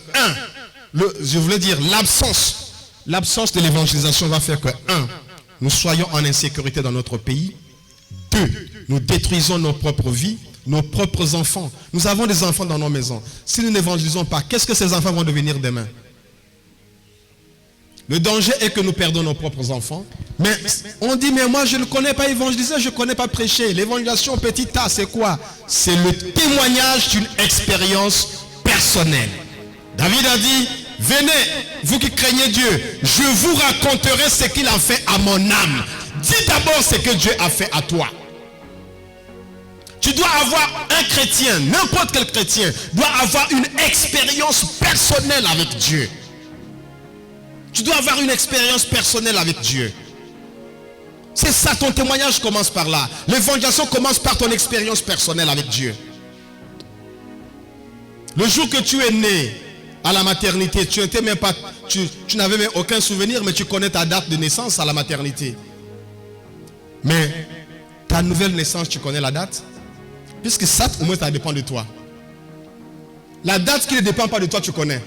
je voulais dire l'absence de l'évangélisation va faire que, nous soyons en insécurité dans notre pays. 2, nous détruisons nos propres vies, nos propres enfants. Nous avons des enfants dans nos maisons. Si nous n'évangélisons pas, qu'est-ce que ces enfants vont devenir demain? Le danger est que nous perdons nos propres enfants. Mais on dit, mais moi je ne connais pas évangéliser, je ne connais pas prêcher. L'évangélisation petit A, c'est quoi? C'est le témoignage d'une expérience personnelle. David a dit, venez, vous qui craignez Dieu, je vous raconterai ce qu'il a fait à mon âme. Dis d'abord ce que Dieu a fait à toi. Tu dois avoir un chrétien, n'importe quel chrétien, doit avoir une expérience personnelle avec Dieu. Tu dois avoir une expérience personnelle avec Dieu. C'est ça, ton témoignage commence par là. L'évangélisation commence par ton expérience personnelle avec Dieu. Le jour que tu es né à la maternité, tu n'avais même aucun souvenir, mais tu connais ta date de naissance à la maternité. Mais ta nouvelle naissance, tu connais la date? Puisque ça, au moins, ça dépend de toi. La date qui ne dépend pas de toi, tu connais.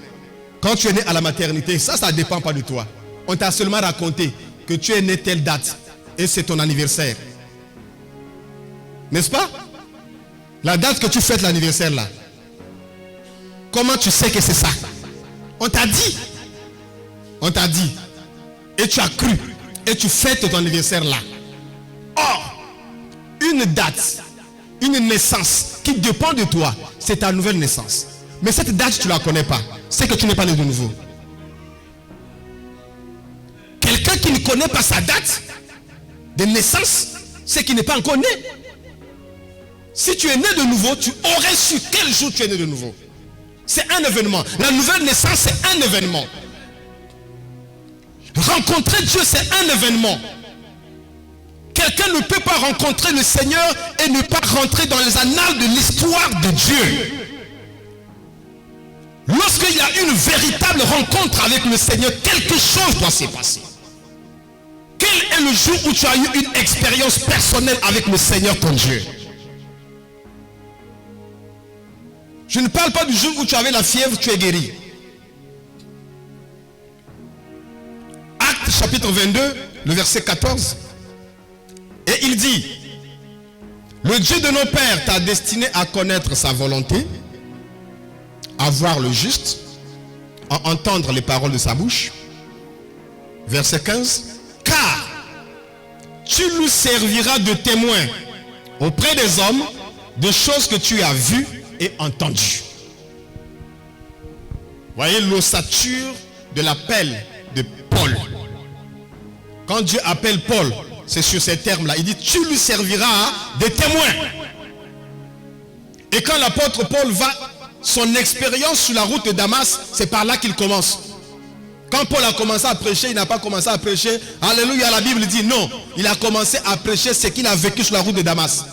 Quand tu es né à la maternité, ça ne dépend pas de toi. On t'a seulement raconté que tu es né telle date. Et c'est ton anniversaire. N'est-ce pas? La date que tu fêtes l'anniversaire là. Comment tu sais que c'est ça? On t'a dit. On t'a dit. Et tu as cru. Et tu fêtes ton anniversaire là. Or, une date, une naissance qui dépend de toi, c'est ta nouvelle naissance. Mais cette date, tu ne la connais pas. C'est que tu n'es pas né de nouveau. Quelqu'un qui ne connaît pas sa date de naissance, c'est qu'il n'est pas encore né. Si tu es né de nouveau, tu aurais su quel jour tu es né de nouveau. C'est un événement. La nouvelle naissance, c'est un événement. Rencontrer Dieu, c'est un événement. Quelqu'un ne peut pas rencontrer le Seigneur et ne pas rentrer dans les annales de l'histoire de Dieu. Lorsqu'il y a une véritable rencontre avec le Seigneur, quelque chose doit se passer. Quel est le jour où tu as eu une expérience personnelle avec le Seigneur ton Dieu? Je ne parle pas du jour où tu avais la fièvre, tu es guéri. Actes chapitre 22, le verset 14. Et il dit, le Dieu de nos pères t'a destiné à connaître sa volonté, à voir le juste, à entendre les paroles de sa bouche. Verset 15. Car tu nous serviras de témoin auprès des hommes de choses que tu as vues et entendues. Voyez l'ossature de l'appel de Paul. Quand Dieu appelle Paul, c'est sur ces termes-là. Il dit, tu lui serviras de témoin. Et quand l'apôtre Paul va, son expérience sur la route de Damas, c'est par là qu'il commence. Quand Paul a commencé à prêcher, il n'a pas commencé à prêcher. Alléluia, la Bible dit non. Il a commencé à prêcher ce qu'il a vécu sur la route de Damas.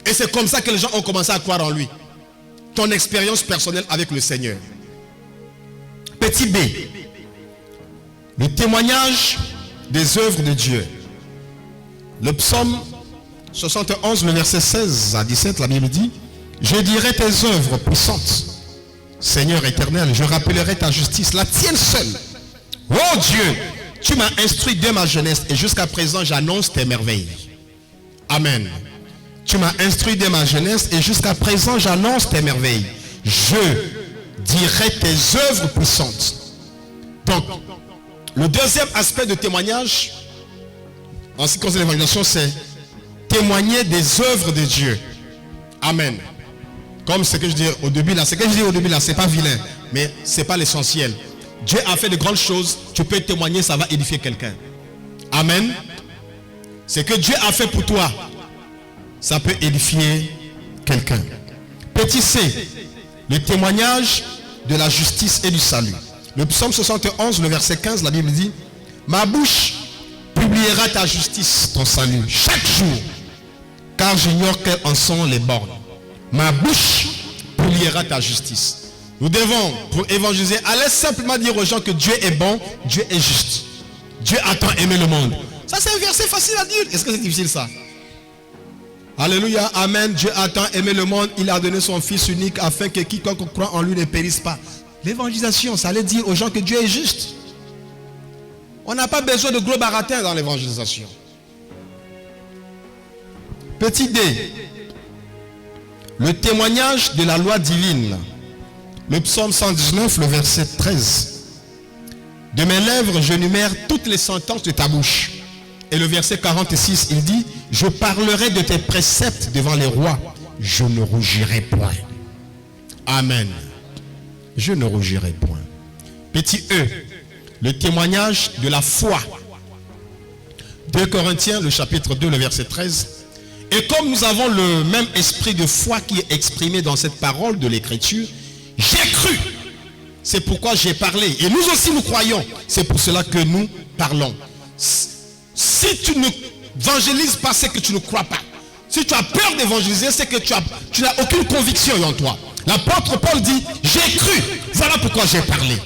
Et c'est comme ça que les gens ont commencé à croire en lui. Ton expérience personnelle avec le Seigneur. Petit B. Le témoignage des œuvres de Dieu. Le psaume 71, le verset 16 à 17, la Bible dit, je dirai tes œuvres puissantes, Seigneur éternel, je rappellerai ta justice, la tienne seule, Oh Dieu, tu m'as instruit dès ma jeunesse et jusqu'à présent j'annonce tes merveilles. Amen. Tu m'as instruit dès ma jeunesse et jusqu'à présent j'annonce tes merveilles. Je dirai tes œuvres puissantes. Donc, le deuxième aspect de témoignage, en ce qui concerne l'évangélisation, c'est témoigner des œuvres de Dieu. Amen. Comme ce que je dis au début là, c'est pas vilain, mais c'est pas l'essentiel. Dieu a fait de grandes choses, tu peux témoigner, ça va édifier quelqu'un. Amen. Ce que Dieu a fait pour toi, ça peut édifier quelqu'un. Petit C, le témoignage de la justice et du salut. Le psaume 71, le verset 15, la Bible dit: ma bouche publiera ta justice, ton salut, chaque jour, car j'ignore quelles en sont les bornes. Ma bouche publiera ta justice. Nous devons, pour évangéliser, aller simplement dire aux gens que Dieu est bon, Dieu est juste. Dieu a tant aimé le monde. Ça, c'est un verset facile à dire. Est-ce que c'est difficile ça? Alléluia, amen. Dieu a tant aimé le monde, il a donné son Fils unique afin que quiconque croit en lui ne périsse pas. L'évangélisation, ça allait dire aux gens que Dieu est juste. On n'a pas besoin de gros baratins dans l'évangélisation. Petit D, le témoignage de la loi divine. Le psaume 119, le verset 13. De mes lèvres, je numère toutes les sentences de ta bouche. Et le verset 46, il dit: je parlerai de tes préceptes devant les rois, je ne rougirai point. Amen. Je ne rougirai point. Petit E, le témoignage de la foi. 2 Corinthiens, le chapitre 2, le verset 13. Et comme nous avons le même esprit de foi qui est exprimé dans cette parole de l'écriture, j'ai cru, c'est pourquoi j'ai parlé. Et nous aussi nous croyons, c'est pour cela que nous parlons. Si tu ne évangélises pas, c'est que tu ne crois pas. Si tu as peur d'évangéliser, c'est que tu n'as aucune conviction en toi. L'apôtre Paul dit: j'ai cru, voilà pourquoi j'ai parlé.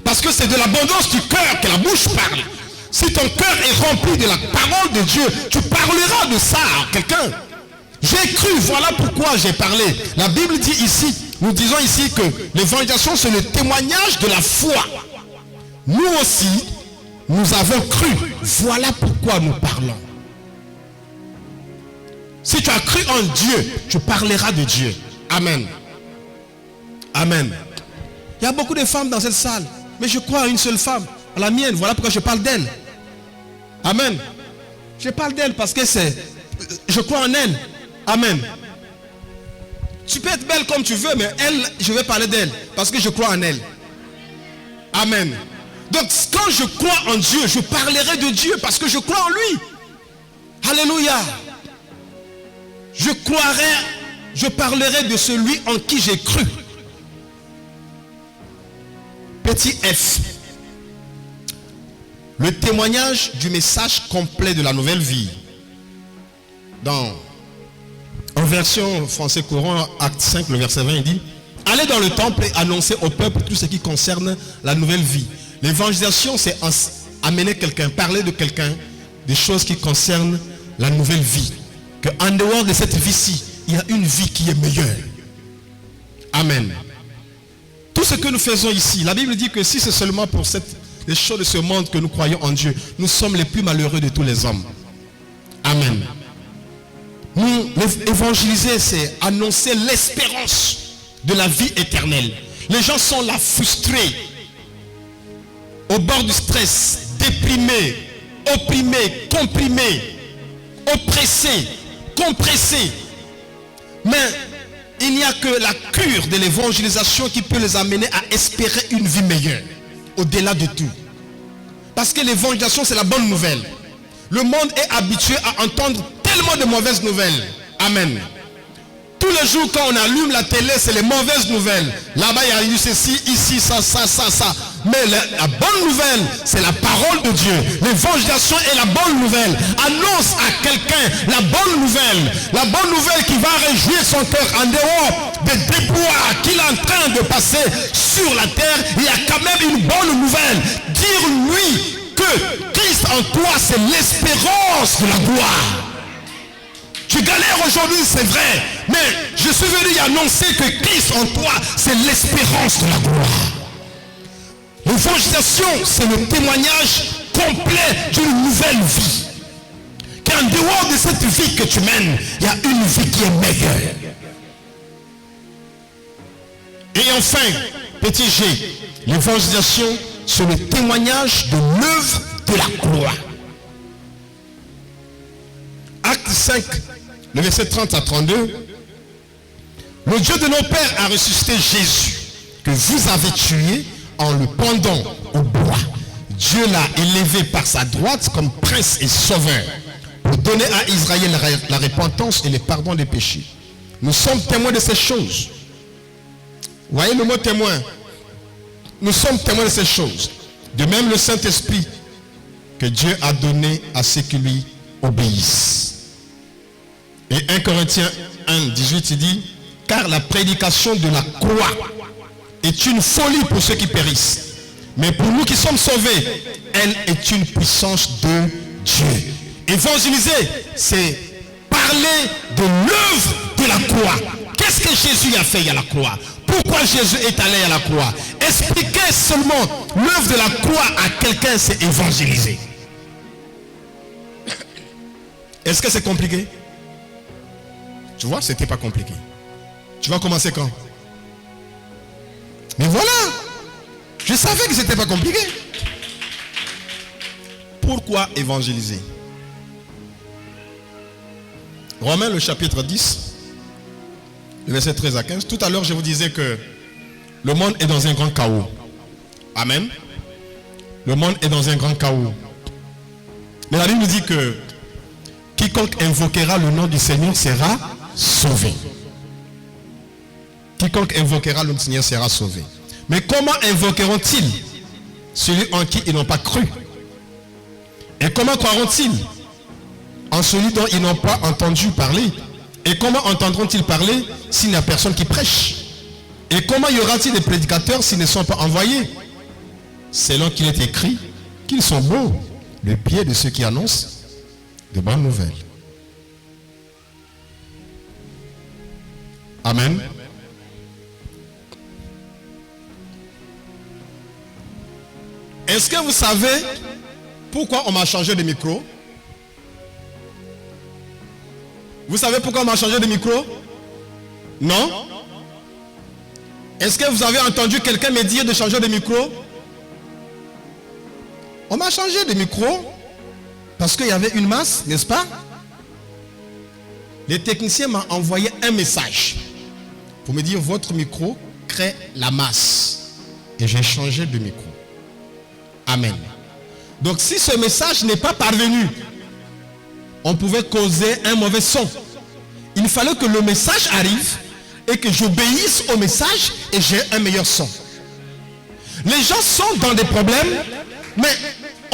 Parce que c'est de l'abondance du cœur que la bouche parle. Si ton cœur est rempli de la parole de Dieu, tu parleras de ça à quelqu'un. J'ai cru, voilà pourquoi j'ai parlé. La Bible dit ici, nous disons ici que l'évangélisation, c'est le témoignage de la foi. Nous aussi, nous avons cru. Voilà pourquoi nous parlons. Si tu as cru en Dieu, tu parleras de Dieu. Amen. Amen. Il y a beaucoup de femmes dans cette salle, mais je crois à une seule femme, à la mienne. Voilà pourquoi je parle d'elle. Amen. Je parle d'elle parce que je crois en elle. Amen. Tu peux être belle comme tu veux, mais elle, je vais parler d'elle parce que je crois en elle. Amen. Donc quand je crois en Dieu, je parlerai de Dieu parce que je crois en lui. Alléluia. Je parlerai de celui en qui j'ai cru. Petit F. Le témoignage du message complet de la nouvelle vie. En version français courant, acte 5, le verset 20, il dit: allez dans le temple et annoncez au peuple tout ce qui concerne la nouvelle vie. L'évangélisation, c'est amener quelqu'un, parler de quelqu'un, des choses qui concernent la nouvelle vie. Qu'en dehors de cette vie-ci, il y a une vie qui est meilleure. Amen. Tout ce que nous faisons ici, la Bible dit que si c'est seulement pour les choses de ce monde que nous croyons en Dieu, nous sommes les plus malheureux de tous les hommes. Amen. Nous, évangéliser, c'est annoncer l'espérance de la vie éternelle. Les gens sont là frustrés, au bord du stress, déprimés, opprimés, comprimés, oppressés, compressés. Mais il n'y a que la cure de l'évangélisation qui peut les amener à espérer une vie meilleure, au-delà de tout. Parce que l'évangélisation, c'est la bonne nouvelle. Le monde est habitué à entendre tellement de mauvaises nouvelles. Amen. Tous les jours, quand on allume la télé, c'est les mauvaises nouvelles. Là-bas, il y a eu ceci, ici, ça. Mais la bonne nouvelle, c'est la parole de Dieu. L'évangélisation est la bonne nouvelle. Annonce à quelqu'un la bonne nouvelle. La bonne nouvelle qui va réjouir son cœur en dehors des déboires qu'il est en train de passer sur la terre. Il y a quand même une bonne nouvelle. Dire-lui que Christ en toi, c'est l'espérance de la gloire. Tu galères aujourd'hui, c'est vrai, mais je suis venu y annoncer que Christ en toi, c'est l'espérance de la gloire. L'évangélisation, c'est le témoignage complet d'une nouvelle vie. Qu'en dehors de cette vie que tu mènes, il y a une vie qui est meilleure. Et enfin, petit G, l'évangélisation, c'est le témoignage de l'œuvre de la croix. Acte 5, le verset 30 à 32. Le Dieu de nos pères a ressuscité Jésus, que vous avez tué en le pendant au bois. Dieu l'a élevé par sa droite comme prince et sauveur, pour donner à Israël la repentance et le pardon des péchés. Nous sommes témoins de ces choses. Voyez le mot témoin. Nous sommes témoins de ces choses. De même le Saint-Esprit que Dieu a donné à ceux qui lui obéissent. Et 1 Corinthiens 1, 18, il dit, car la prédication de la croix est une folie pour ceux qui périssent. Mais pour nous qui sommes sauvés, elle est une puissance de Dieu. Évangéliser, c'est parler de l'œuvre de la croix. Qu'est-ce que Jésus a fait à la croix? Pourquoi Jésus est allé à la croix? Expliquer seulement l'œuvre de la croix à quelqu'un, c'est évangéliser. Est-ce que c'est compliqué? Tu vois, c'était pas compliqué. Tu vas commencer quand? Mais voilà, je savais que c'était pas compliqué. Pourquoi évangéliser? Romains le chapitre 10, le verset 13 à 15. Tout à l'heure, je vous disais que le monde est dans un grand chaos. Amen. Le monde est dans un grand chaos. Mais la Bible nous dit que quiconque invoquera le nom du Seigneur sera sauvé. Quiconque invoquera le Seigneur sera sauvé. Mais comment invoqueront-ils celui en qui ils n'ont pas cru? Et comment croiront-ils en celui dont ils n'ont pas entendu parler? Et comment entendront-ils parler s'il n'y a personne qui prêche? Et comment y aura-t-il des prédicateurs s'ils ne sont pas envoyés? Selon qu'il est écrit qu'ils sont beaux, le pied de ceux qui annoncent de bonnes nouvelles. Amen. Est-ce que vous savez pourquoi on m'a changé de micro? Vous savez pourquoi on m'a changé de micro? Non? Est-ce que vous avez entendu quelqu'un me dire de changer de micro? On m'a changé de micro parce qu'il y avait une masse, n'est-ce pas? Les techniciens m'ont envoyé un message pour me dire votre micro crée la masse. Et j'ai changé de micro. Amen. Donc si ce message n'est pas parvenu, on pouvait causer un mauvais son. Il fallait que le message arrive et que j'obéisse au message et j'ai un meilleur son. Les gens sont dans des problèmes, mais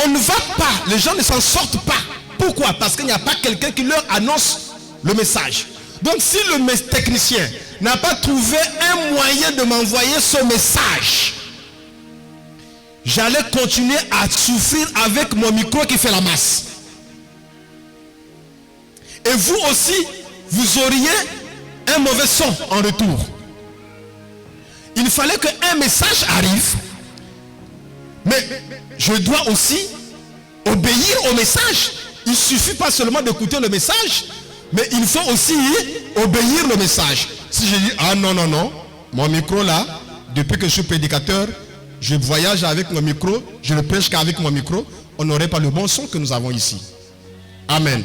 on ne va pas, les gens ne s'en sortent pas. Pourquoi? Parce qu'il n'y a pas quelqu'un qui leur annonce le message. Donc si le technicien n'a pas trouvé un moyen de m'envoyer ce message, j'allais continuer à souffrir avec mon micro qui fait la masse. Et vous aussi, vous auriez un mauvais son en retour. Il fallait qu'un message arrive, mais je dois aussi obéir au message. Il ne suffit pas seulement d'écouter le message, mais il faut aussi obéir le message. Si je dis, ah non, non, non, mon micro là, depuis que je suis prédicateur, je voyage avec mon micro, je ne prêche qu'avec mon micro, on n'aurait pas le bon son que nous avons ici. Amen.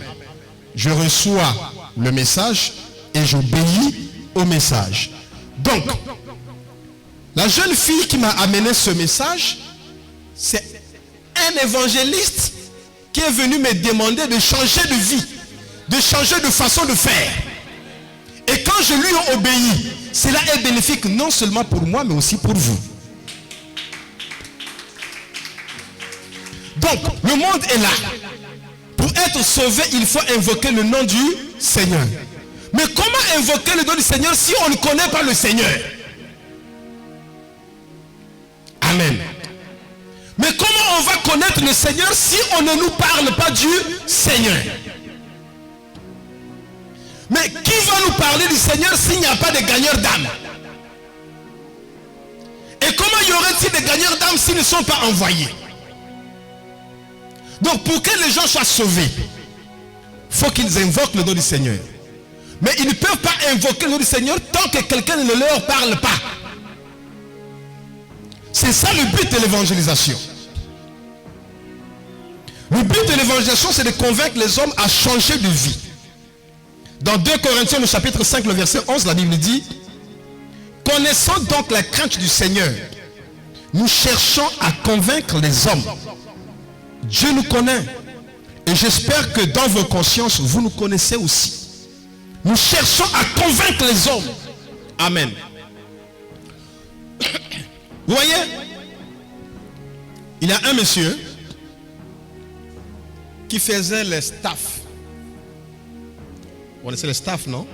Je reçois le message et j'obéis au message. Donc, la jeune fille qui m'a amené ce message, c'est un évangéliste qui est venu me demander de changer de vie, de changer de façon de faire. Et quand je lui ai obéi, cela est bénéfique non seulement pour moi, mais aussi pour vous. Donc, le monde est là. Pour être sauvé, il faut invoquer le nom du Seigneur. Mais comment invoquer le nom du Seigneur si on ne connaît pas le Seigneur? Amen. Mais comment on va connaître le Seigneur si on ne nous parle pas du Seigneur? Mais qui va nous parler du Seigneur s'il n'y a pas de gagneur d'âme? Et comment y y aurait-il des gagnants d'âmes s'ils ne sont pas envoyés? Donc pour que les gens soient sauvés, il faut qu'ils invoquent le nom du Seigneur. Mais ils ne peuvent pas invoquer le nom du Seigneur tant que quelqu'un ne leur parle pas. C'est ça le but de l'évangélisation. Le but de l'évangélisation, c'est de convaincre les hommes à changer de vie. Dans 2 Corinthiens, le chapitre 5, le verset 11, la Bible dit: connaissant donc la crainte du Seigneur, nous cherchons à convaincre les hommes. Dieu nous connaît. Et j'espère que dans vos consciences, vous nous connaissez aussi. Nous cherchons à convaincre les hommes. Amen. Vous voyez, il y a un monsieur qui faisait les staffs. Vous connaissez les staffs, non?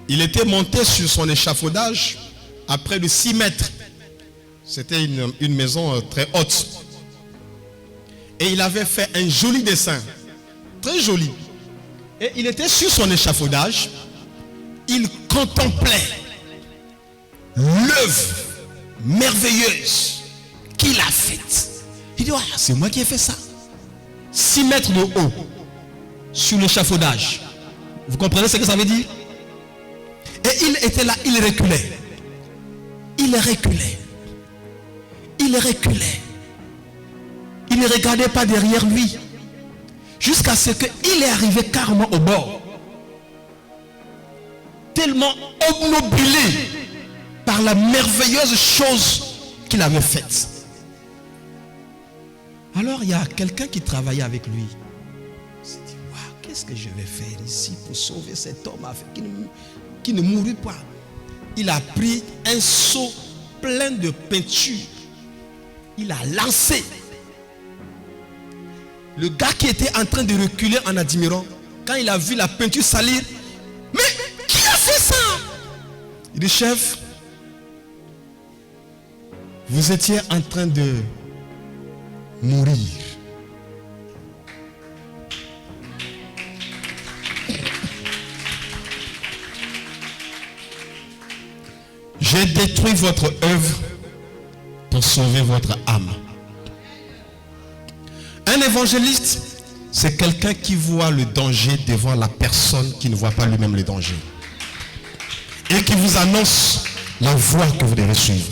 Il était monté sur son échafaudage à près de 6 mètres. C'était une maison très haute. Et il avait fait un joli dessin. Très joli. Et il était sur son échafaudage. Il contemplait l'œuvre merveilleuse qu'il a faite. Il dit, c'est moi qui ai fait ça. 6 mètres de haut sur l'échafaudage. Vous comprenez ce que ça veut dire? Et il était là, il reculait. Il reculait. Il reculait. Il ne regardait pas derrière lui. Jusqu'à ce qu'il est arrivé carrément au bord. Tellement obnubilé par la merveilleuse chose qu'il avait faite. Alors il y a quelqu'un qui travaillait avec lui. Il s'est dit, waouh, qu'est-ce que je vais faire ici pour sauver cet homme qui ne mourut pas? Il a pris un seau plein de peinture. Il a lancé. Le gars qui était en train de reculer en admirant, quand il a vu la peinture salir, mais qui a fait ça? Il dit, chef, vous étiez en train de mourir. J'ai détruit votre œuvre pour sauver votre âme. Un évangéliste, c'est quelqu'un qui voit le danger devant la personne qui ne voit pas lui-même le danger. Et qui vous annonce la voie que vous devez suivre.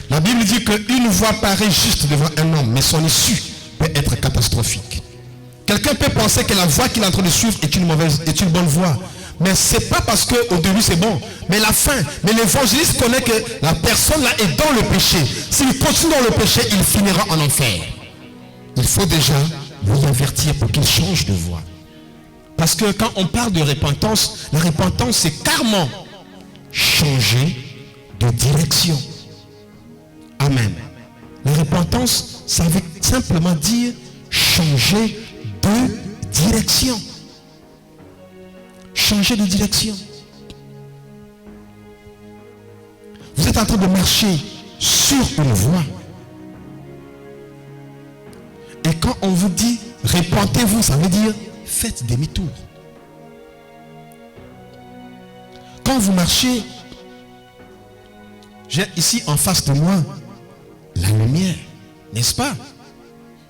La Bible dit qu'une voie paraît juste devant un homme, mais son issue peut être catastrophique. Quelqu'un peut penser que la voie qu'il est en train de suivre est une bonne voie. Mais ce n'est pas parce qu'au début c'est bon, mais la fin. Mais l'évangéliste connaît que la personne là est dans le péché. S'il continue dans le péché, il finira en enfer. Il faut déjà lui avertir pour qu'il change de voie. Parce que quand on parle de repentance, la repentance c'est carrément changer de direction. Amen. La repentance, ça veut simplement dire changer de direction. Changer de direction. Vous êtes en train de marcher sur une voie. Et quand on vous dit repentez-vous, ça veut dire faites demi-tour. Quand vous marchez, j'ai ici en face de moi la lumière, n'est-ce pas?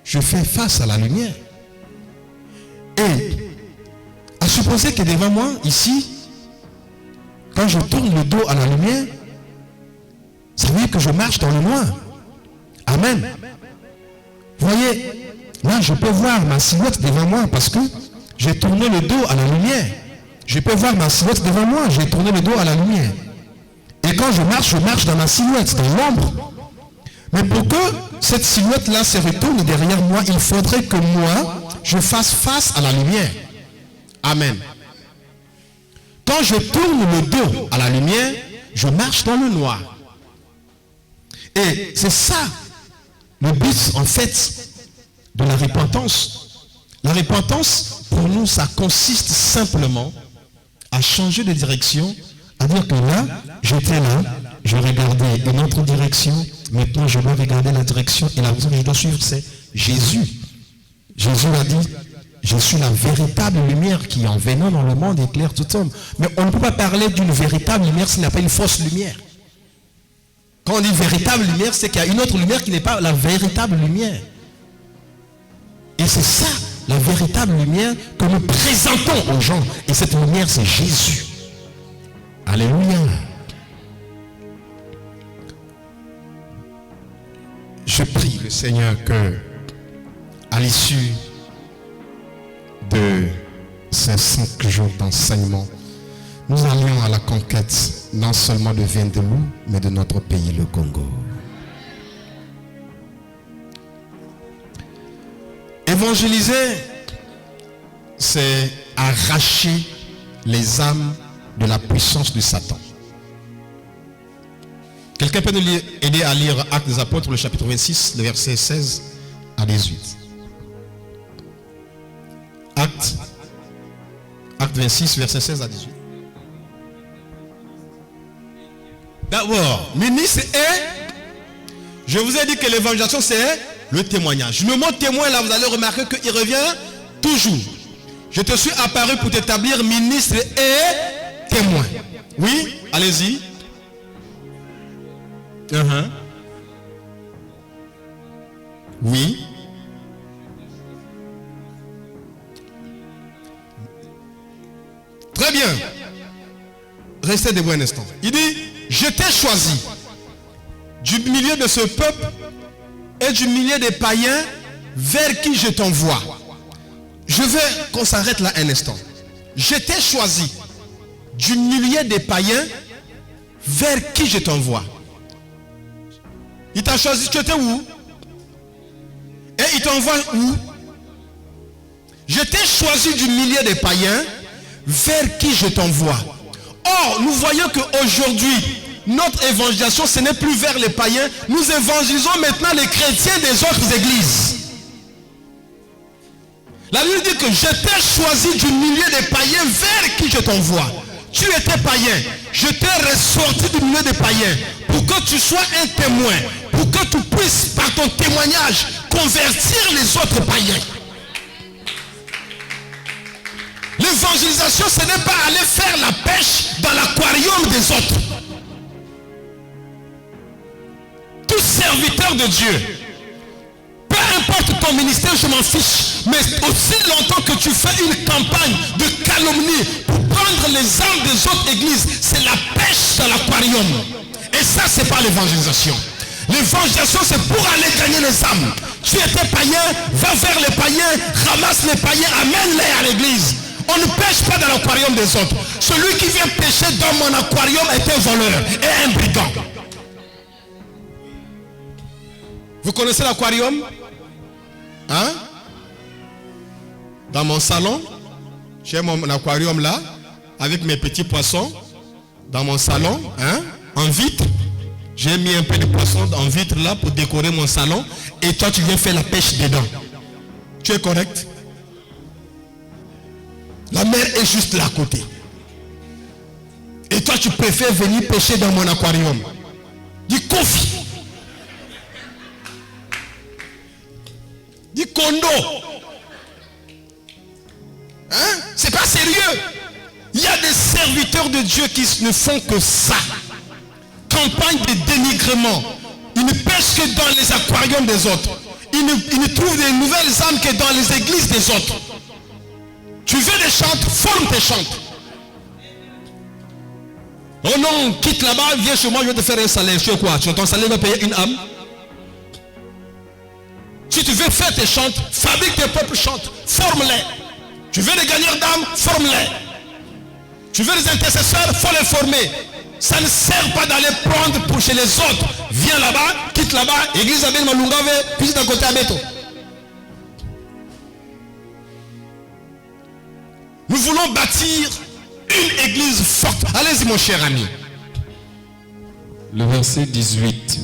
Je fais face à la lumière. Et à supposer que devant moi, ici, quand je tourne le dos à la lumière, ça veut dire que je marche dans le noir. Amen. Vous voyez, là je peux voir ma silhouette devant moi parce que j'ai tourné le dos à la lumière. Je peux voir ma silhouette devant moi, j'ai tourné le dos à la lumière. Et quand je marche dans ma silhouette, dans l'ombre. Mais pour que cette silhouette-là se retourne derrière moi, il faudrait que moi, je fasse face à la lumière. Amen. Quand je tourne le dos à la lumière, je marche dans le noir. Et c'est ça le but, en fait, de la repentance. La repentance, pour nous, ça consiste simplement à changer de direction, à dire que là, j'étais là, je regardais une autre direction, maintenant je dois regarder la direction, et la direction que je dois suivre, c'est Jésus. Jésus a dit, je suis la véritable lumière qui, en venant dans le monde, éclaire tout homme. Mais on ne peut pas parler d'une véritable lumière s'il n'y a pas une fausse lumière. Quand on dit véritable lumière, c'est qu'il y a une autre lumière qui n'est pas la véritable lumière. Et c'est ça, la véritable lumière que nous présentons aux gens. Et cette lumière, c'est Jésus. Alléluia. Je prie le Seigneur que, à l'issue de ces 5 jours d'enseignement, nous allions à la conquête non seulement de Vindelou, mais de notre pays, le Congo. Évangéliser, c'est arracher les âmes de la puissance de Satan. Quelqu'un peut nous aider à lire Actes des Apôtres, le chapitre 26, le verset 16 à 18. Actes 26, verset 16 à 18. D'abord, ministre et je vous ai dit que l'évangélisation c'est le témoignage. Le mot témoin là, vous allez remarquer qu'il revient toujours. Je te suis apparu pour t'établir ministre et témoin. Oui, allez-y. Oui. Très bien. Restez debout un instant. Il dit, je t'ai choisi du milieu de ce peuple et du milieu des païens vers qui je t'envoie. Je veux qu'on s'arrête là un instant. Je t'ai choisi du milieu des païens vers qui je t'envoie. Il t'a choisi, tu étais où? Et il t'envoie où? Je t'ai choisi du milieu des païens vers qui je t'envoie. Or, nous voyons qu'aujourd'hui, notre évangélisation, ce n'est plus vers les païens. Nous évangélisons maintenant les chrétiens des autres églises. La Bible dit que je t'ai choisi du milieu des païens vers qui je t'envoie. Tu étais païen. Je t'ai ressorti du milieu des païens pour que tu sois un témoin, pour que tu puisses, par ton témoignage, convertir les autres païens. L'évangélisation, ce n'est pas aller faire la pêche dans l'aquarium des autres. Tout serviteur de Dieu, peu importe ton ministère, je m'en fiche, mais aussi longtemps que tu fais une campagne de calomnie pour prendre les âmes des autres églises, c'est la pêche dans l'aquarium. Et ça, c'est pas l'évangélisation. L'évangélisation, c'est pour aller gagner les âmes. Tu étais païen, va vers les païens, ramasse les païens, amène-les à l'église. On ne pêche pas dans l'aquarium des autres. Celui qui vient pêcher dans mon aquarium est un voleur et un brigand. Vous connaissez l'aquarium? Hein? Dans mon salon, j'ai mon aquarium là, avec mes petits poissons. Dans mon salon, hein? En vitre. J'ai mis un peu de poissons en vitre là pour décorer mon salon. Et toi, tu viens faire la pêche dedans. Tu es correct? La mer est juste là à côté. Et toi, tu préfères venir pêcher dans mon aquarium. Du confit. Du condo. Hein? C'est pas sérieux. Il y a des serviteurs de Dieu qui ne font que ça. Campagne de dénigrement. Ils ne pêchent que dans les aquariums des autres. Ils ne trouvent des nouvelles âmes que dans les églises des autres. Tu veux des chantes, forme tes chantes. Oh non, quitte là-bas, viens chez moi, je vais te faire un salaire. Tu sais quoi? Ton salaire va payer une âme. Si tu veux faire tes chantes, fabrique tes propres chantes, forme-les. Tu veux des gagneurs d'âmes, forme-les. Tu veux des intercesseurs, faut les former. Ça ne sert pas d'aller prendre pour chez les autres. Viens là-bas, quitte là-bas, église Abel Malungave, puis d'un côté à Beto. Nous voulons bâtir une église forte. Allez-y mon cher ami. Le verset 18.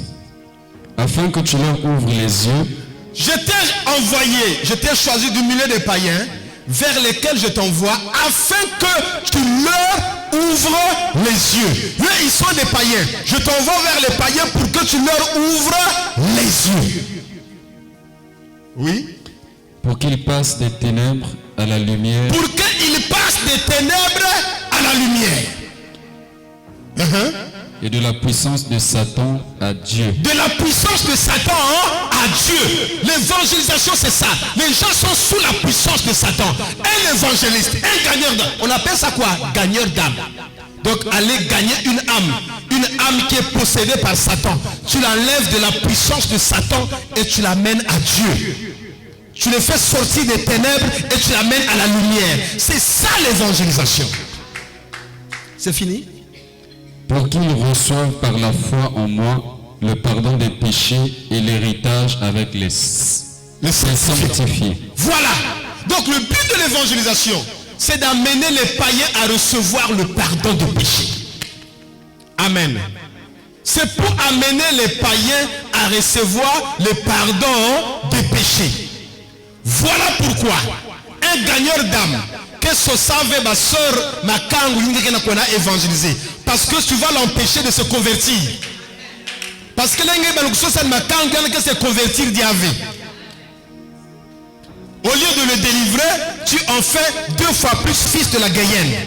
Afin que tu leur ouvres les yeux. Je t'ai envoyé, je t'ai choisi du milieu des païens vers lesquels je t'envoie afin que tu leur ouvres les yeux. Eux, ils sont des païens. Je t'envoie vers les païens pour que tu leur ouvres les yeux. Oui. Pour qu'ils passent des ténèbres à la lumière. Pour qu'ils passent des ténèbres à la lumière. et de la puissance de Satan à Dieu. De la puissance de Satan à Dieu. L'évangélisation, c'est ça. Les gens sont sous la puissance de Satan. Un évangéliste, un gagneur d'âme. On appelle ça quoi? Gagneur d'âme. Donc, aller gagner une âme qui est possédée par Satan. Tu l'enlèves de la puissance de Satan et tu l'amènes à Dieu. Tu le fais sortir des ténèbres et tu l'amènes à la lumière. C'est ça l'évangélisation. C'est fini? Pour qu'ils reçoivent par la foi en moi le pardon des péchés et l'héritage avec les sanctifiés. Voilà. Donc le but de l'évangélisation, c'est d'amener les païens à recevoir le pardon des péchés. Amen. C'est pour amener les païens à recevoir le pardon des péchés. Voilà pourquoi un gagneur d'âme, que ce savait ma soeur, ma kangu, qu'on a évangélisé, parce que tu vas l'empêcher de se convertir. Parce que ma kangu que se convertir d'Yahvé. Au lieu de le délivrer, tu en fais 2 fois plus fils de la Guyenne.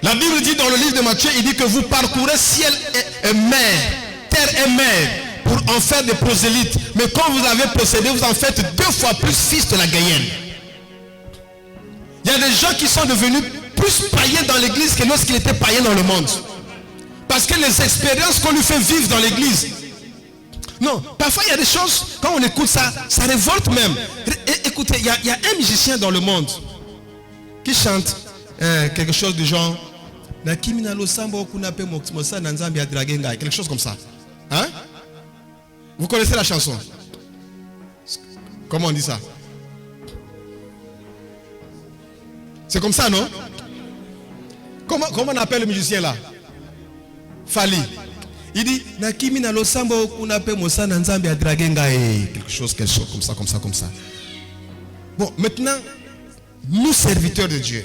La Bible dit dans le livre de Matthieu, il dit que vous parcourez ciel et mer, terre et mer, pour en faire des prosélytes. Mais quand vous avez possédé, vous en faites 2 fois plus fils de la Guyenne. Il y a des gens qui sont devenus plus païens dans l'église que lorsqu'ils étaient païens dans le monde. Parce que les expériences qu'on lui fait vivre dans l'église. Non, parfois il y a des choses, quand on écoute ça, ça révolte même. Écoutez, il y a un musicien dans le monde qui chante quelque chose du genre quelque chose comme ça. Hein? Vous connaissez la chanson? Comment on dit ça? C'est comme ça, non? Comment on appelle le musicien là? Fali. Il dit quelque chose comme ça. Bon, maintenant, nous serviteurs de Dieu,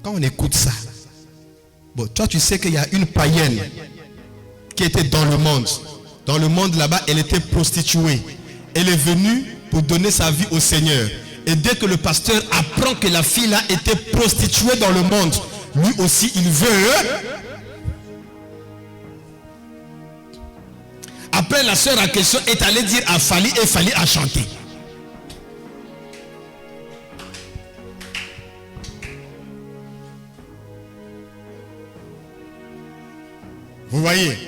quand on écoute ça, bon, toi tu sais qu'il y a une païenne qui était dans le monde. Dans le monde là-bas, elle était prostituée. Elle est venue pour donner sa vie au Seigneur. Et dès que le pasteur apprend que la fille là était prostituée dans le monde, lui aussi il veut. Après, la sœur en question est allée dire à Fali et Fali a chanté. Vous voyez?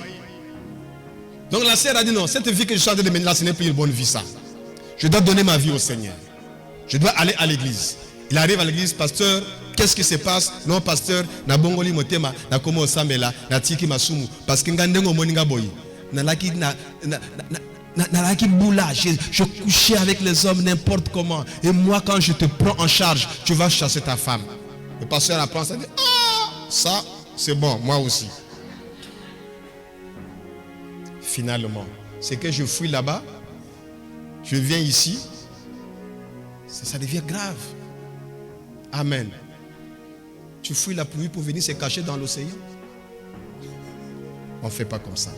Donc la sœur a dit non, cette vie que je chante de maintenant, ce n'est plus une bonne vie ça. Je dois donner ma vie au Seigneur. Je dois aller à l'église. Il arrive à l'église, pasteur, qu'est-ce qui se passe? Non, pasteur, na bongoli motema, na komo osambela, na tiki masumu, parce que ngandengo moninga boyi. Je couchais avec les hommes n'importe comment. Et moi, quand je te prends en charge, tu vas chasser ta femme. Le pasteur apprend ça et dit, ah, ça, c'est bon, moi aussi. Finalement, c'est que je fuis là-bas, je viens ici, ça devient grave. Amen. Tu fuis la pluie pour venir se cacher dans l'océan? On ne fait pas comme ça.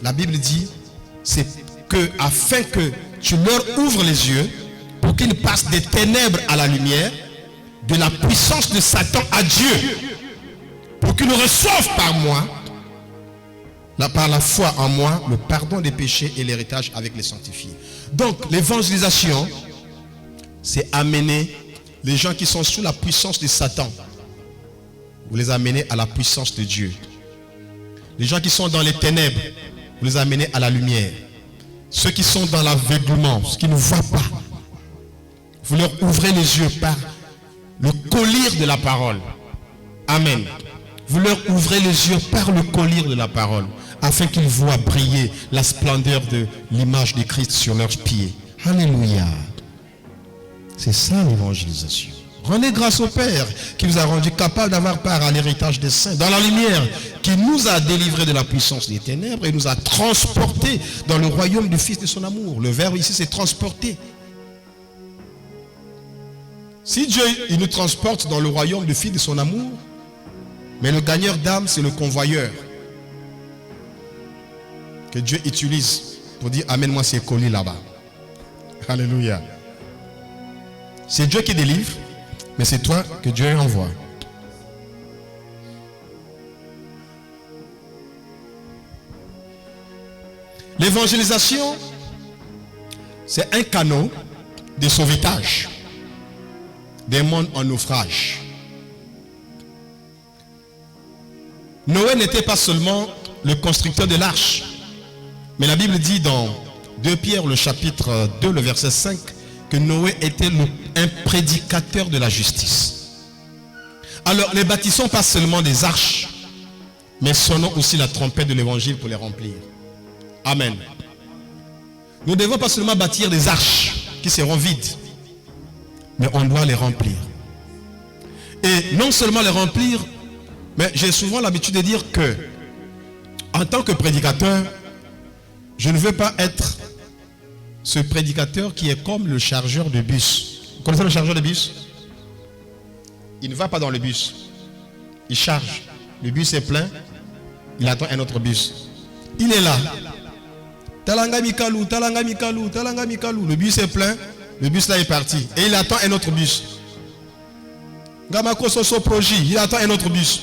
La Bible dit, c'est que afin que tu leur ouvres les yeux pour qu'ils passent des ténèbres à la lumière, de la puissance de Satan à Dieu, pour qu'ils reçoivent par moi, par la foi en moi, le pardon des péchés et l'héritage avec les sanctifiés. Donc l'évangélisation, c'est amener les gens qui sont sous la puissance de Satan, vous les amenez à la puissance de Dieu. Les gens qui sont dans les ténèbres, vous les amenez à la lumière. Ceux qui sont dans l'aveuglement, ceux qui ne voient pas, vous leur ouvrez les yeux par le collier de la parole. Amen. Vous leur ouvrez les yeux par le collier de la parole, afin qu'ils voient briller la splendeur de l'image de Christ sur leurs pieds. Alléluia. C'est ça l'évangélisation. Rendez grâce au Père qui nous a rendu capables d'avoir part à l'héritage des saints, dans la lumière, qui nous a délivrés de la puissance des ténèbres et nous a transportés dans le royaume du Fils de son amour. Le verbe ici, c'est transporter. Si Dieu il nous transporte dans le royaume du Fils de son amour, mais le gagneur d'âme, c'est le convoyeur que Dieu utilise pour dire amène-moi ces colis là-bas. Alléluia. C'est Dieu qui délivre, mais c'est toi que Dieu envoie. L'évangélisation, c'est un canot de sauvetage des mondes en naufrage. Noé n'était pas seulement le constructeur de l'arche, mais la Bible dit dans 2 Pierre, le chapitre 2, le verset 5, que Noé était un prédicateur de la justice. Alors, ne bâtissons pas seulement des arches, mais sonnons aussi la trompette de l'évangile pour les remplir. Amen. Nous ne devons pas seulement bâtir des arches qui seront vides, mais on doit les remplir. Et non seulement les remplir, mais j'ai souvent l'habitude de dire que, en tant que prédicateur, je ne veux pas être ce prédicateur qui est comme le chargeur de bus. Vous connaissez le chargeur de bus? Il ne va pas dans le bus. Il charge. Le bus est plein. Il attend un autre bus. Il est là. Talanga Mikalou, Talanga Mikalou, Talanga Mikalou. Le bus est plein. Le bus là est parti. Et il attend un autre bus. Gamako Soso Proji. Il attend un autre bus.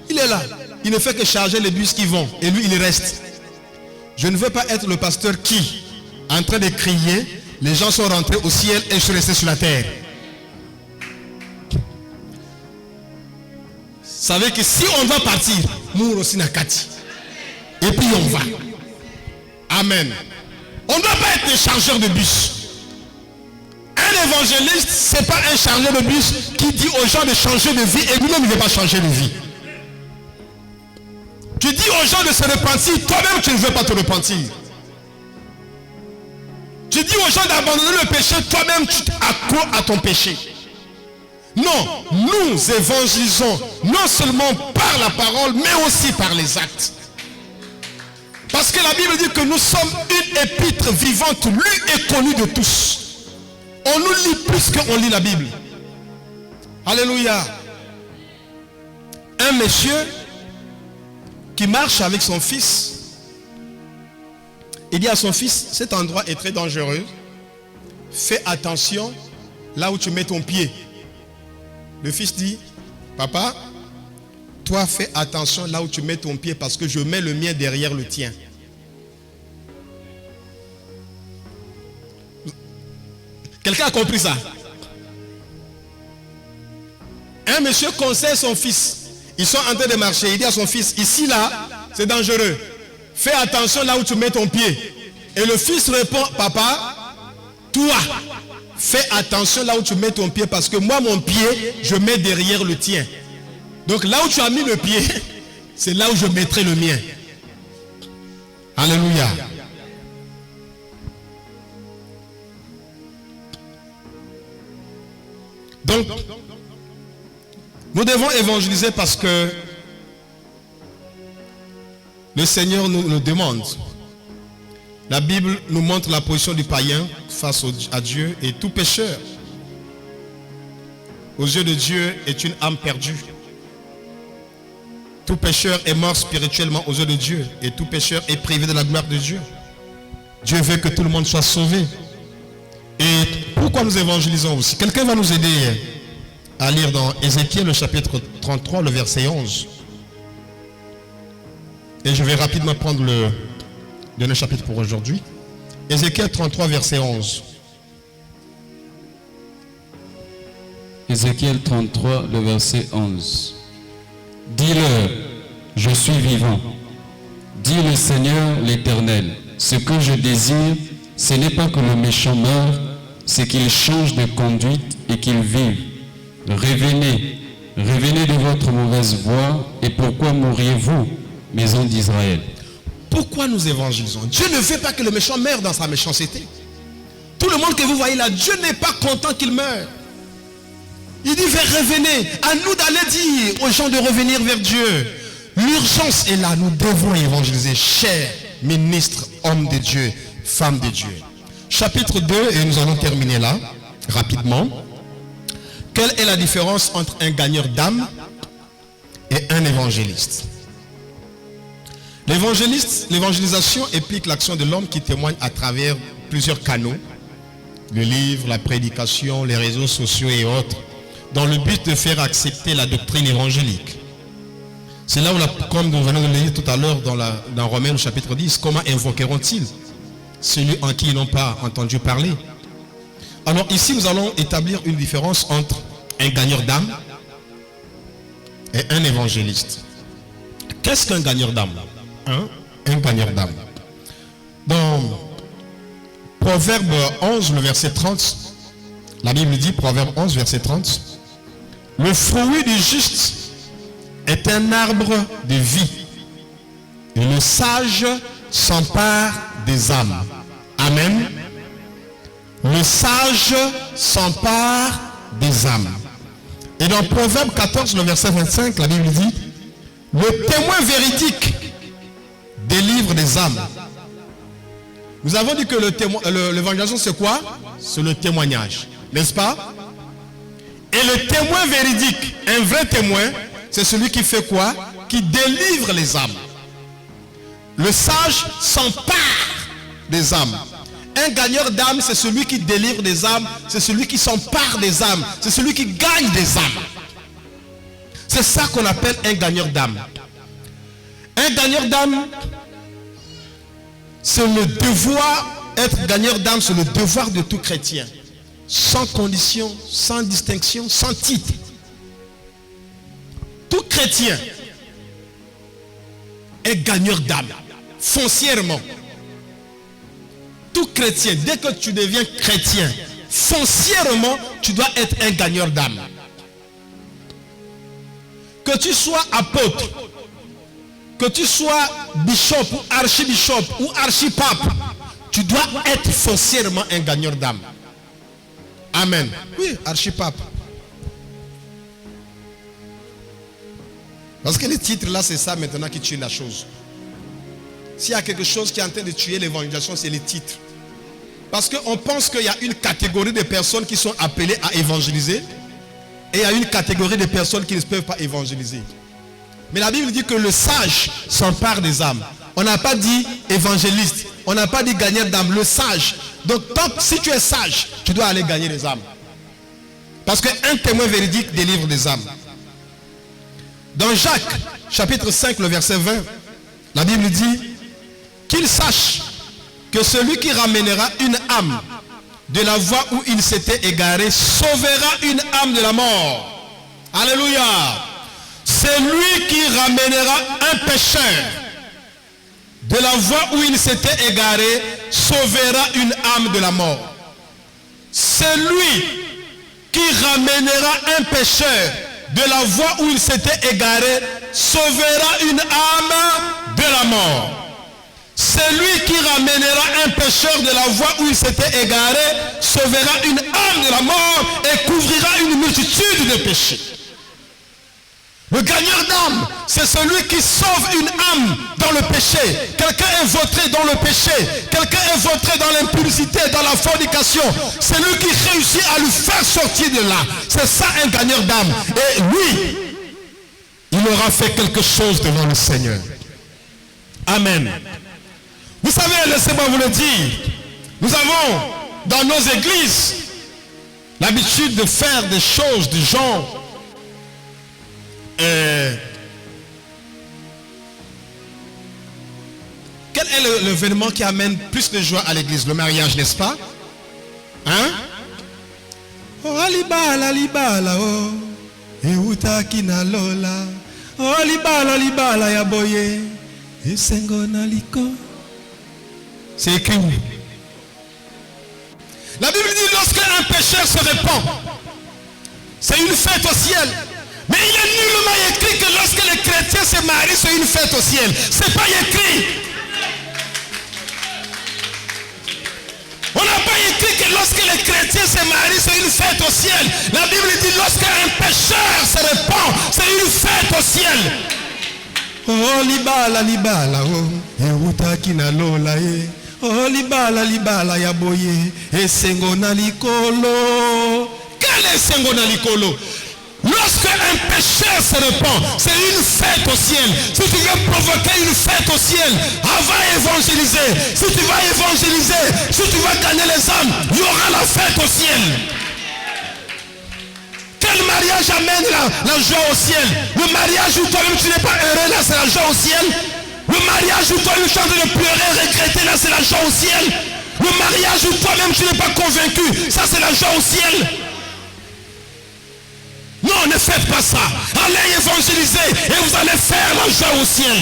Il est là. Il ne fait que charger les bus qui vont. Et lui, il reste. Je ne veux pas être le pasteur qui, en train de crier, les gens sont rentrés au ciel et je suis resté sur la terre. Vous savez que si on va partir, Mour aussi Nakati. Et puis on va. Amen. On ne doit pas être un chargeur de bus. Un évangéliste, ce n'est pas un chargeur de bus qui dit aux gens de changer de vie et lui-même ne veut pas changer de vie. Tu dis aux gens de se repentir, toi-même tu ne veux pas te repentir. Tu dis aux gens d'abandonner le péché, toi-même tu accrois à ton péché. Non, nous évangélisons non seulement par la parole, mais aussi par les actes. Parce que la Bible dit que nous sommes une épître vivante, lue et connue de tous. On nous lit plus qu'on lit la Bible. Alléluia. Un monsieur qui marche avec son fils, il dit à son fils, cet endroit est très dangereux. Fais attention là où tu mets ton pied. Le fils dit, papa, toi fais attention là où tu mets ton pied parce que je mets le mien derrière le tien. Quelqu'un a compris ça? Un monsieur conseille son fils. Ils sont en train de marcher. Il dit à son fils, ici là, c'est dangereux. Fais attention là où tu mets ton pied. Et le fils répond, papa, toi, fais attention là où tu mets ton pied parce que moi, mon pied, je mets derrière le tien. Donc là où tu as mis le pied, c'est là où je mettrai le mien. Alléluia. Donc, nous devons évangéliser parce que le Seigneur nous le demande. La Bible nous montre la position du païen face à Dieu et tout pécheur aux yeux de Dieu est une âme perdue. Tout pécheur est mort spirituellement aux yeux de Dieu et tout pécheur est privé de la gloire de Dieu. Dieu veut que tout le monde soit sauvé. Et pourquoi nous évangélisons aussi? Quelqu'un va nous aider à lire dans Ézéchiel le chapitre 33, le verset 11. Et je vais rapidement prendre le dernier chapitre pour aujourd'hui. Ézéchiel 33, verset 11. Ézéchiel 33, le verset 11. Dis-leur, je suis vivant. Dit le Seigneur l'Éternel. Ce que je désire, ce n'est pas que le méchant meure, c'est qu'il change de conduite et qu'il vive. Revenez, revenez de votre mauvaise voie. Et pourquoi mourriez-vous, maison d'Israël? Pourquoi nous évangélisons? Dieu ne veut pas que le méchant meure dans sa méchanceté. Tout le monde que vous voyez là, Dieu n'est pas content qu'il meure. Il dit, revenez. À nous d'aller dire aux gens de revenir vers Dieu. L'urgence est là. Nous devons évangéliser. Chers ministres, hommes de Dieu, femmes de Dieu. Chapitre 2, et nous allons terminer là, rapidement. Quelle est la différence entre un gagneur d'âme et un évangéliste? L'évangélisation implique l'action de l'homme qui témoigne à travers plusieurs canaux, le livre, la prédication, les réseaux sociaux et autres, dans le but de faire accepter la doctrine évangélique. C'est là où, comme nous venons de le lire tout à l'heure dans Romains chapitre 10, comment invoqueront-ils celui en qui ils n'ont pas entendu parler. Alors ici, nous allons établir une différence entre un gagneur d'âme et un évangéliste. Qu'est-ce qu'un gagneur d'âme? Un gagneur d'âme. Dans Proverbe 11, le verset 30, la Bible dit, Proverbe 11, verset 30, le fruit du juste est un arbre de vie, et le sage s'empare des âmes. Amen. Le sage s'empare des âmes. Et dans Proverbe 14, le verset 25, la Bible dit, le témoin véridique délivre des âmes. Nous avons dit que l'évangélisation c'est quoi? C'est le témoignage, n'est-ce pas? Et le témoin véridique, un vrai témoin, c'est celui qui fait quoi? Qui délivre les âmes. Le sage s'empare des âmes. Un gagneur d'âme, c'est celui qui délivre des âmes, c'est celui qui s'empare des âmes, c'est celui qui gagne des âmes. C'est ça qu'on appelle un gagneur d'âme. Un gagneur d'âme, c'est le devoir, être gagneur d'âme, c'est le devoir de tout chrétien. Sans condition, sans distinction, sans titre. Tout chrétien est gagneur d'âme, foncièrement. Tout chrétien, dès que tu deviens chrétien, foncièrement, tu dois être un gagneur d'âme. Que tu sois apôtre, que tu sois bishop ou archibishop ou archipape, tu dois être foncièrement un gagneur d'âme. Amen. Oui, archipape. Parce que les titres là, c'est ça maintenant qui tue la chose. S'il y a quelque chose qui est en train de tuer l'évangélisation, c'est les titres. Parce qu'on pense qu'il y a une catégorie de personnes qui sont appelées à évangéliser et il y a une catégorie de personnes qui ne peuvent pas évangéliser. Mais la Bible dit que le sage s'empare des âmes. On n'a pas dit évangéliste, on n'a pas dit gagneur d'âme, le sage. Donc si tu es sage, tu dois aller gagner des âmes. Parce qu'un témoin véridique délivre des âmes. Dans Jacques, chapitre 5, le verset 20, la Bible dit qu'il sache que celui qui ramènera une âme de la voie où il s'était égaré sauvera une âme de la mort. Alléluia. C'est lui qui ramènera un pécheur de la voie où il s'était égaré sauvera une âme de la mort. C'est lui qui ramènera un pécheur de la voie où il s'était égaré sauvera une âme de la mort. C'est lui qui ramènera un pécheur de la voie où il s'était égaré sauvera une âme de la mort et couvrira une multitude de péchés. Le gagneur d'âme, c'est celui qui sauve une âme dans le péché. Quelqu'un est vautré dans le péché. Quelqu'un est vautré dans l'impudicité, dans la fornication. C'est lui qui réussit à le faire sortir de là. C'est ça un gagneur d'âme. Et lui, il aura fait quelque chose devant le Seigneur. Amen. Vous savez, laissez-moi vous le dire. Nous avons dans nos églises l'habitude de faire des choses du genre quel est l'événement qui amène plus de joie à l'église? Le mariage, n'est-ce pas? Hein? Oh alibala alibala oh euta kinalola oh alibala ya boye esengo naliko. C'est écrit où? La Bible dit lorsqu'un pécheur se répand, c'est une fête au ciel. Mais il est nullement écrit que lorsque les chrétiens se marient, c'est une fête au ciel. C'est pas écrit. On n'a pas écrit que lorsque les chrétiens se marient, c'est une fête au ciel. La Bible dit lorsqu'un pécheur se répand, c'est une fête au ciel. Oh libala libala oh euta kinalola eh oh libala libala ya boye esengo na likolo. Quel est esengo na likolo? Lorsque un pécheur se répand, c'est une fête au ciel. Si tu veux provoquer une fête au ciel, va évangéliser. Si tu vas évangéliser, si tu vas gagner les âmes, il y aura la fête au ciel. Quel mariage amène la joie au ciel? Le mariage où toi-même tu n'es pas heureux, là c'est la joie au ciel. Le mariage où toi-même tu es en train de pleurer, regretter, là c'est la la joie au ciel. Le mariage où toi-même tu n'es pas convaincu, ça c'est la joie au ciel. Non, ne faites pas ça. Allez évangéliser et vous allez faire la joie au ciel.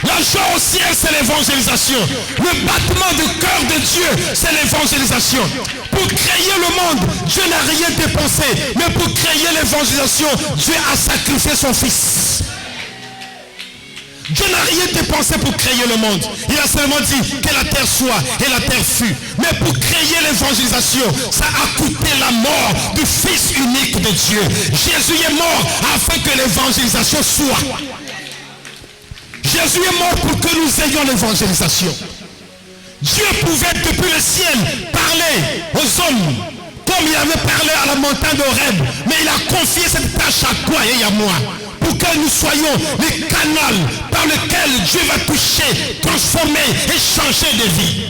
La joie au ciel, c'est l'évangélisation. Le battement du cœur de Dieu, c'est l'évangélisation. Pour créer le monde, Dieu n'a rien dépensé. Mais pour créer l'évangélisation, Dieu a sacrifié son Fils. Dieu n'a rien dépensé pour créer le monde. Il a seulement dit que la terre soit et la terre fut. Mais pour créer l'évangélisation, ça a coûté la mort du Fils unique de Dieu. Jésus est mort afin que l'évangélisation soit. Jésus est mort pour que nous ayons l'évangélisation. Dieu pouvait depuis le ciel parler aux hommes comme il avait parlé à la montagne d'Horeb. Mais il a confié cette tâche à toi et à moi. Pour que nous soyons les canaux par lesquels Dieu va toucher, transformer et changer de vie.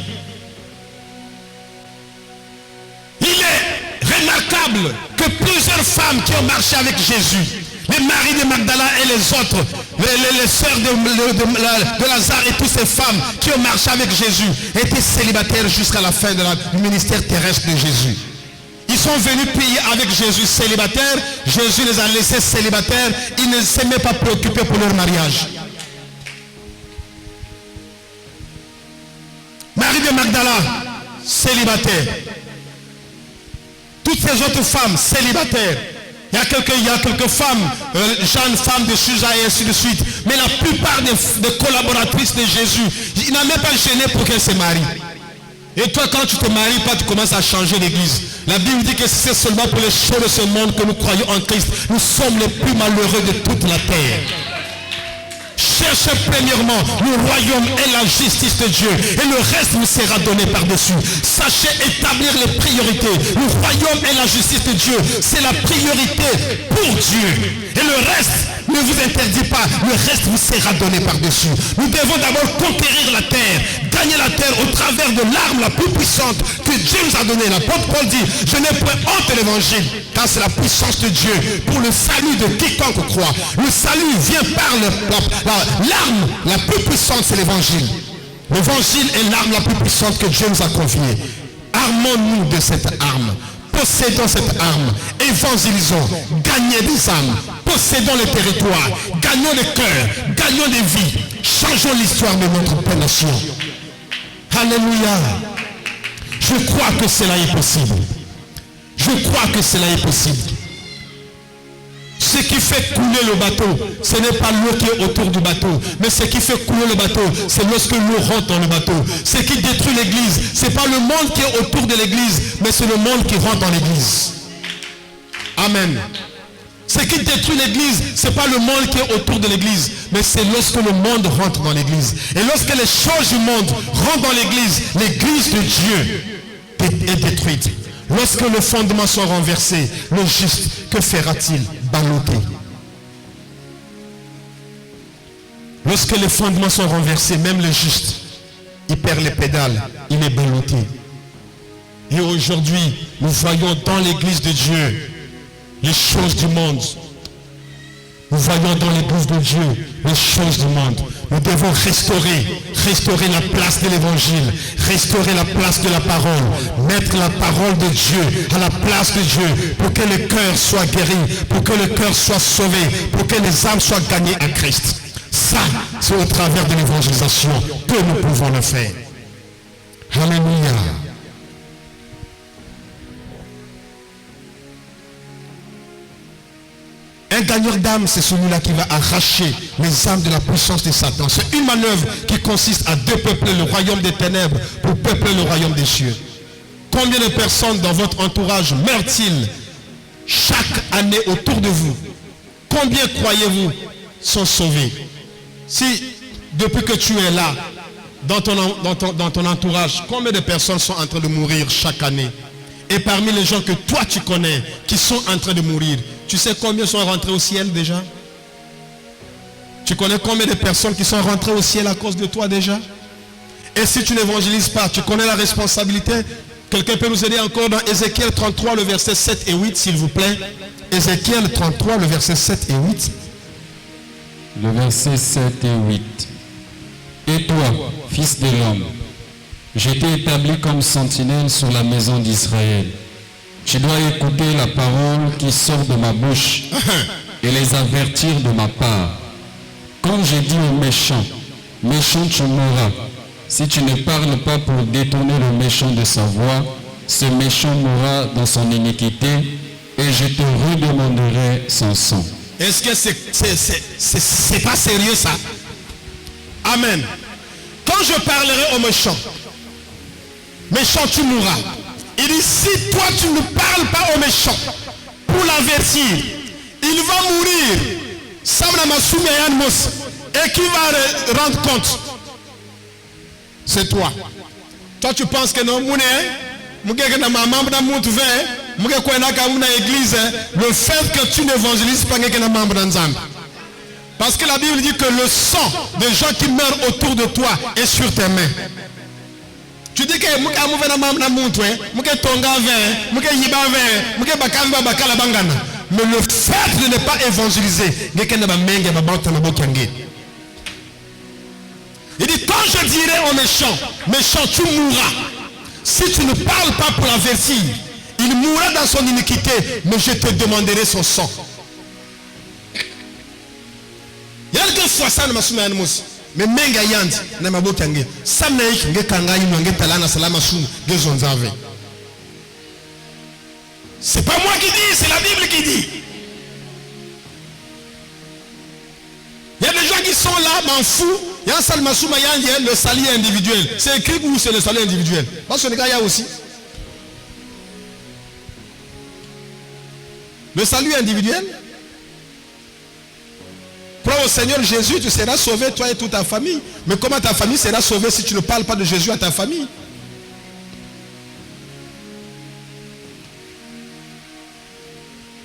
Il est remarquable que plusieurs femmes qui ont marché avec Jésus, les maris de Magdala et les autres, les sœurs de Lazare et toutes ces femmes qui ont marché avec Jésus, étaient célibataires jusqu'à la fin du ministère terrestre de Jésus. Ils sont venus prier avec Jésus célibataire. Jésus les a laissés célibataires. Ils ne s'est même pas préoccupés pour leur mariage. Marie de Magdala, célibataire. Toutes ces autres femmes, célibataires. Il y a quelques femmes, jeunes femmes de Susa et ainsi de suite. Mais la plupart des collaboratrices de Jésus, il n'a même pas gêné pour qu'elles se marient. Et toi, quand tu te maries pas, tu commences à changer l'église. La Bible dit que c'est seulement pour les choses de ce monde que nous croyons en Christ. Nous sommes les plus malheureux de toute la terre. Cherchez premièrement le royaume et la justice de Dieu. Et le reste vous sera donné par-dessus. Sachez établir les priorités. Le royaume et la justice de Dieu, c'est la priorité pour Dieu. Et le reste ne vous interdit pas. Le reste vous sera donné par-dessus. Nous devons d'abord conquérir la terre. Gagner la terre au travers de l'arme la plus puissante que Dieu nous a donnée. L'apôtre Paul dit, je n'ai point honte de l'évangile, car c'est la puissance de Dieu pour le salut de quiconque croit. Le salut vient par l'arme la plus puissante, c'est l'évangile. L'évangile est l'arme la plus puissante que Dieu nous a confiée. Armons-nous de cette arme. Possédons cette arme. Évangélisons. Gagnez des âmes. Possédons les territoires. Gagnons les cœurs. Gagnons des vies. Changeons l'histoire de notre nation. Alléluia. Je crois que cela est possible. Je crois que cela est possible. Ce qui fait couler le bateau, ce n'est pas l'eau qui est autour du bateau. Mais ce qui fait couler le bateau, c'est lorsque l'eau rentre dans le bateau. Ce qui détruit l'église, ce n'est pas le monde qui est autour de l'église, mais c'est le monde qui rentre dans l'église. Amen. Ce qui détruit l'église, ce n'est pas le monde qui est autour de l'église, mais c'est lorsque le monde rentre dans l'église. Et lorsque les choses du monde rentrent dans l'église, l'église de Dieu est détruite. Lorsque les fondements sont renversés, le juste, que fera-t-il? Balloter. Lorsque les fondements sont renversés, même le juste, il perd les pédales, il est ballotté. Et aujourd'hui, nous voyons dans l'église de Dieu les choses du monde. Nous voyons dans l'église de Dieu les choses du monde. Nous devons restaurer la place de l'évangile, restaurer la place de la parole, mettre la parole de Dieu à la place de Dieu pour que le cœur soit guéri, pour que le cœur soit sauvé, pour que les âmes soient gagnées à Christ. Ça, c'est au travers de l'évangélisation que nous pouvons le faire. Alléluia. Un gagneur d'âme, c'est celui-là qui va arracher les âmes de la puissance de Satan. C'est une manœuvre qui consiste à dépeupler le royaume des ténèbres pour peupler le royaume des cieux. Combien de personnes dans votre entourage meurent-ils chaque année autour de vous? Combien croyez-vous sont sauvés? Si depuis que tu es là, dans ton entourage, combien de personnes sont en train de mourir chaque année? Et parmi les gens que toi tu connais, qui sont en train de mourir, tu sais combien sont rentrés au ciel déjà? Tu connais combien de personnes qui sont rentrées au ciel à cause de toi déjà? Et si tu n'évangélises pas, tu connais la responsabilité? Quelqu'un peut nous aider encore dans Ézéchiel 33, le verset 7 et 8, s'il vous plaît? Ézéchiel 33, le verset 7 et 8. Le verset 7 et 8. Et toi, fils de l'homme, J'étais établi comme sentinelle sur la maison d'Israël. Tu dois écouter la parole qui sort de ma bouche et les avertir de ma part. Quand j'ai dit au méchant, méchant tu mourras, si tu ne parles pas pour détourner le méchant de sa voie, ce méchant mourra dans son iniquité et je te redemanderai son sang. Est-ce que c'est pas sérieux ça? Amen. Quand je parlerai au méchant, méchant tu mourras. Il dit, si toi tu ne parles pas au méchant pour l'avertir, il va mourir. Et qui va rendre compte? C'est toi. Toi tu penses que non, le fait que tu n'évangélises pas quelqu'un membre d'Anzam. Parce que la Bible dit que le sang des gens qui meurent autour de toi est sur tes mains. Tu dis que mais le fait de ne pas évangéliser, il dit, quand je dirai au méchant, méchant tu mourras. Si tu ne parles pas pour l'avertir, il mourra dans son iniquité, mais je te demanderai son sang. Il y a quelques fois ça, mais menga yandi na mabokange samna iki ngekanga ino ngetalana salama sunu gezonzave. C'est pas moi qui dis, c'est la Bible qui dit. Il y a des gens qui sont là, m'en fous. Il y a un salmasouma yandi, le salut individuel. C'est écrit où c'est le salut individuel? Parce que les gars, il y a aussi le salut individuel. Crois au Seigneur Jésus, tu seras sauvé, toi et toute ta famille. Mais comment ta famille sera sauvée si tu ne parles pas de Jésus à ta famille?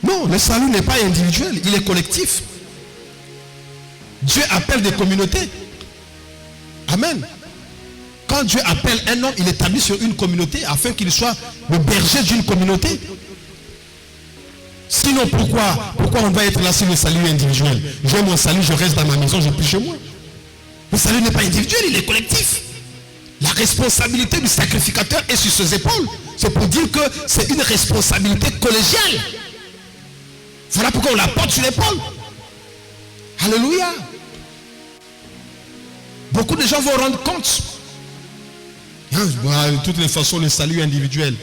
Non, le salut n'est pas individuel, il est collectif. Dieu appelle des communautés. Amen. Quand Dieu appelle un homme, il établit sur une communauté afin qu'il soit le berger d'une communauté. Sinon, pourquoi on doit être là sur le salut individuel? J'ai mon salut, je reste dans ma maison, je prie chez moi. Le salut n'est pas individuel, il est collectif. La responsabilité du sacrificateur est sur ses épaules. C'est pour dire que c'est une responsabilité collégiale. Voilà pourquoi on la porte sur l'épaule. Alléluia. Beaucoup de gens vont rendre compte. De toutes les façons, le salut individuel,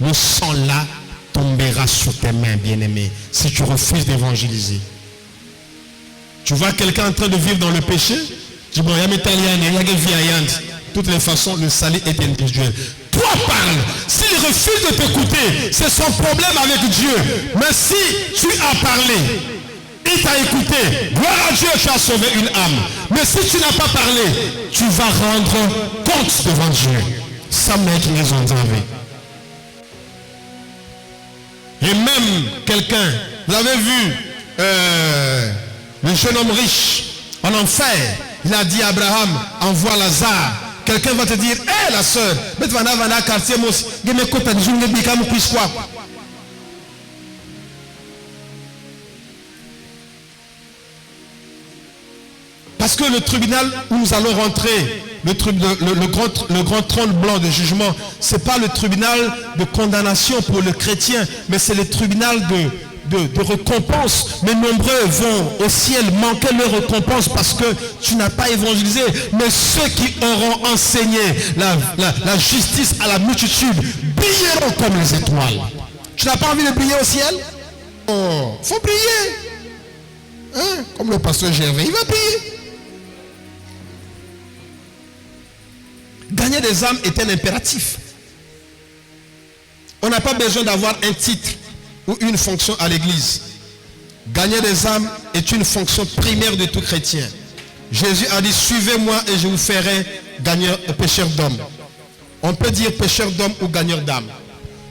le sang là tombera sur tes mains, bien-aimé, si tu refuses d'évangéliser. Tu vois quelqu'un en train de vivre dans le péché, tu dis, bon, il y a mes italiens, il y a des viaillantes. De toutes les façons, le salut est individuel. Toi parle. S'il refuse de t'écouter, c'est son problème avec Dieu. Mais si tu as parlé, il t'a écouté, gloire à Dieu, tu as sauvé une âme. Mais si tu n'as pas parlé, tu vas rendre compte devant Dieu. Ça m'a qui nous ont dit. Et même quelqu'un, vous avez vu le jeune homme riche en enfer, il a dit à Abraham, envoie Lazare. Quelqu'un va te dire, hé la soeur, quartier, parce que le tribunal où nous allons rentrer, le grand trône blanc de jugement, ce n'est pas le tribunal de condamnation pour le chrétien, mais c'est le tribunal de récompense. Mais nombreux vont au ciel manquer leur récompense parce que tu n'as pas évangélisé. Mais ceux qui auront enseigné la justice à la multitude brilleront comme les étoiles. Tu n'as pas envie de briller au ciel? Oh, il faut briller. Hein? Comme le pasteur Gervais, il va briller. Gagner des âmes est un impératif. On n'a pas besoin d'avoir un titre ou une fonction à l'église. Gagner des âmes est une fonction primaire de tout chrétien. Jésus a dit, suivez-moi et je vous ferai pécheur d'hommes. On peut dire pécheur d'hommes ou gagneur d'âmes.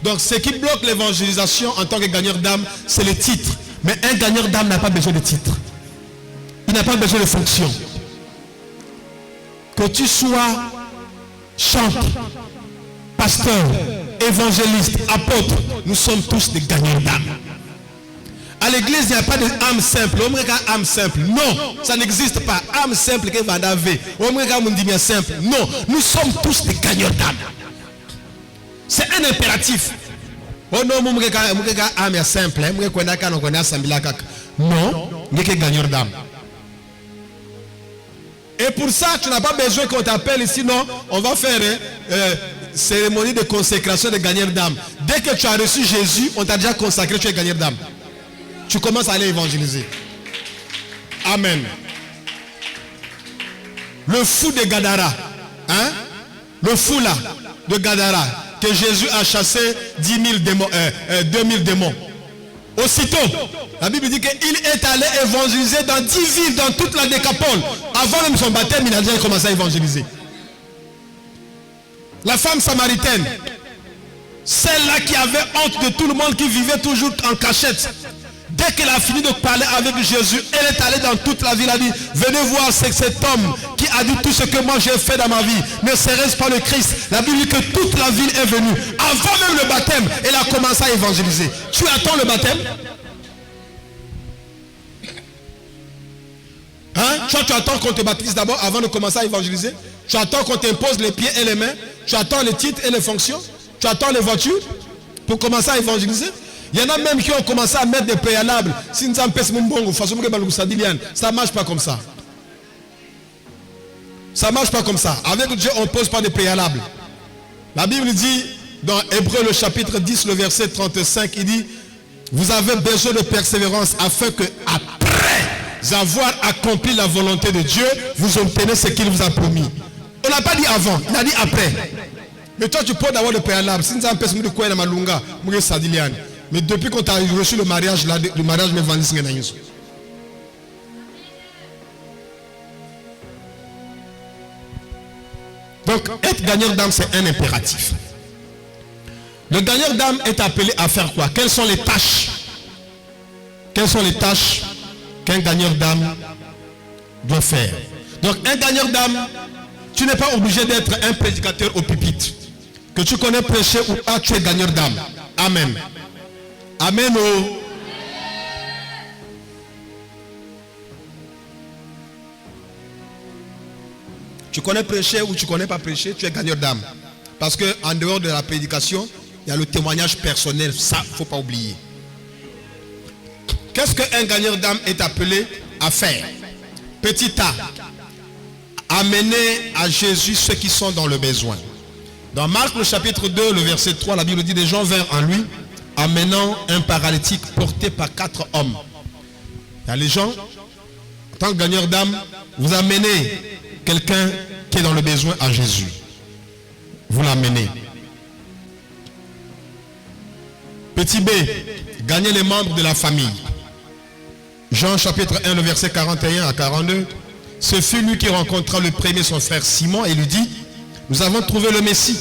Donc ce qui bloque l'évangélisation en tant que gagneur d'âme, c'est le titre. Mais un gagneur d'âme n'a pas besoin de titre. Il n'a pas besoin de fonction. Que tu sois chanteur, pasteur, évangéliste, apôtre, nous sommes tous des gagnants d'âme. À l'église, il n'y a pas d'âme simple. Âme simple. Non, ça n'existe pas. Âme simple que va d'ave. Simple. Non, nous sommes tous des gagnants d'âme. C'est un impératif. Oh non, âme simple. Non, nous sommes gagnants d'âme. Et pour ça, tu n'as pas besoin qu'on t'appelle ici. Non, on va faire cérémonie de consécration de gagnants d'âme. Dès que tu as reçu Jésus, on t'a déjà consacré, tu es gagnant d'âme. Tu commences à aller évangéliser. Amen. Le fou de Gadara, hein? Le fou là de Gadara, que Jésus a chassé 2000 démons. Aussitôt, la Bible dit qu'il est allé évangéliser dans 10 villes, dans toute la Décapole. Avant même son baptême, il a déjà commencé à évangéliser. La femme samaritaine, celle-là qui avait honte de tout le monde, qui vivait toujours en cachette. Dès qu'elle a fini de parler avec Jésus, elle est allée dans toute la ville. Elle a dit, venez voir cet homme qui a dit tout ce que moi j'ai fait dans ma vie. Ne serait-ce pas le Christ? La Bible dit que toute la ville est venue. Avant même le baptême, elle a commencé à évangéliser. Tu attends le baptême? Hein? Tu attends qu'on te baptise d'abord avant de commencer à évangéliser? Tu attends qu'on t'impose les pieds et les mains? Tu attends les titres et les fonctions? Tu attends les voitures pour commencer à évangéliser? Il y en a même qui ont commencé à mettre des préalables. Ça ne marche pas comme ça. Ça ne marche pas comme ça. Avec Dieu, on ne pose pas de préalables. La Bible dit, dans Hébreux le chapitre 10, le verset 35, il dit, vous avez besoin de persévérance afin que, après avoir accompli la volonté de Dieu, vous obtenez ce qu'il vous a promis. On n'a pas dit avant, il a dit après. Mais toi, tu peux avoir le préalable. Mais depuis qu'on t'a reçu le mariage me vendit. Donc, être gagnant d'âme, c'est un impératif. Le gagnant d'âme est appelé à faire quoi? Quelles sont les tâches? Quelles sont les tâches qu'un gagnant d'âme doit faire? Donc, un gagnant d'âme, tu n'es pas obligé d'être un prédicateur au pupitre. Que tu connais prêcher ou pas, tu es gagnant d'âme. Amen. Amen. Oh. Tu connais prêcher ou tu connais pas prêcher, tu es gagneur d'âme. Parce qu'en dehors de la prédication, il y a le témoignage personnel. Ça, il ne faut pas oublier. Qu'est-ce qu'un gagneur d'âme est appelé à faire? Petit A. Amener à Jésus ceux qui sont dans le besoin. Dans Marc le chapitre 2, le verset 3, la Bible dit, des gens vinrent en lui, amenant un paralytique porté par 4 hommes. Il y a les gens, en tant que gagneur d'âme, vous amenez quelqu'un qui est dans le besoin à Jésus. Vous l'amenez. Petit B, gagnez les membres de la famille. Jean chapitre 1, le verset 41 à 42. Ce fut lui qui rencontra le premier son frère Simon et lui dit, nous avons trouvé le Messie,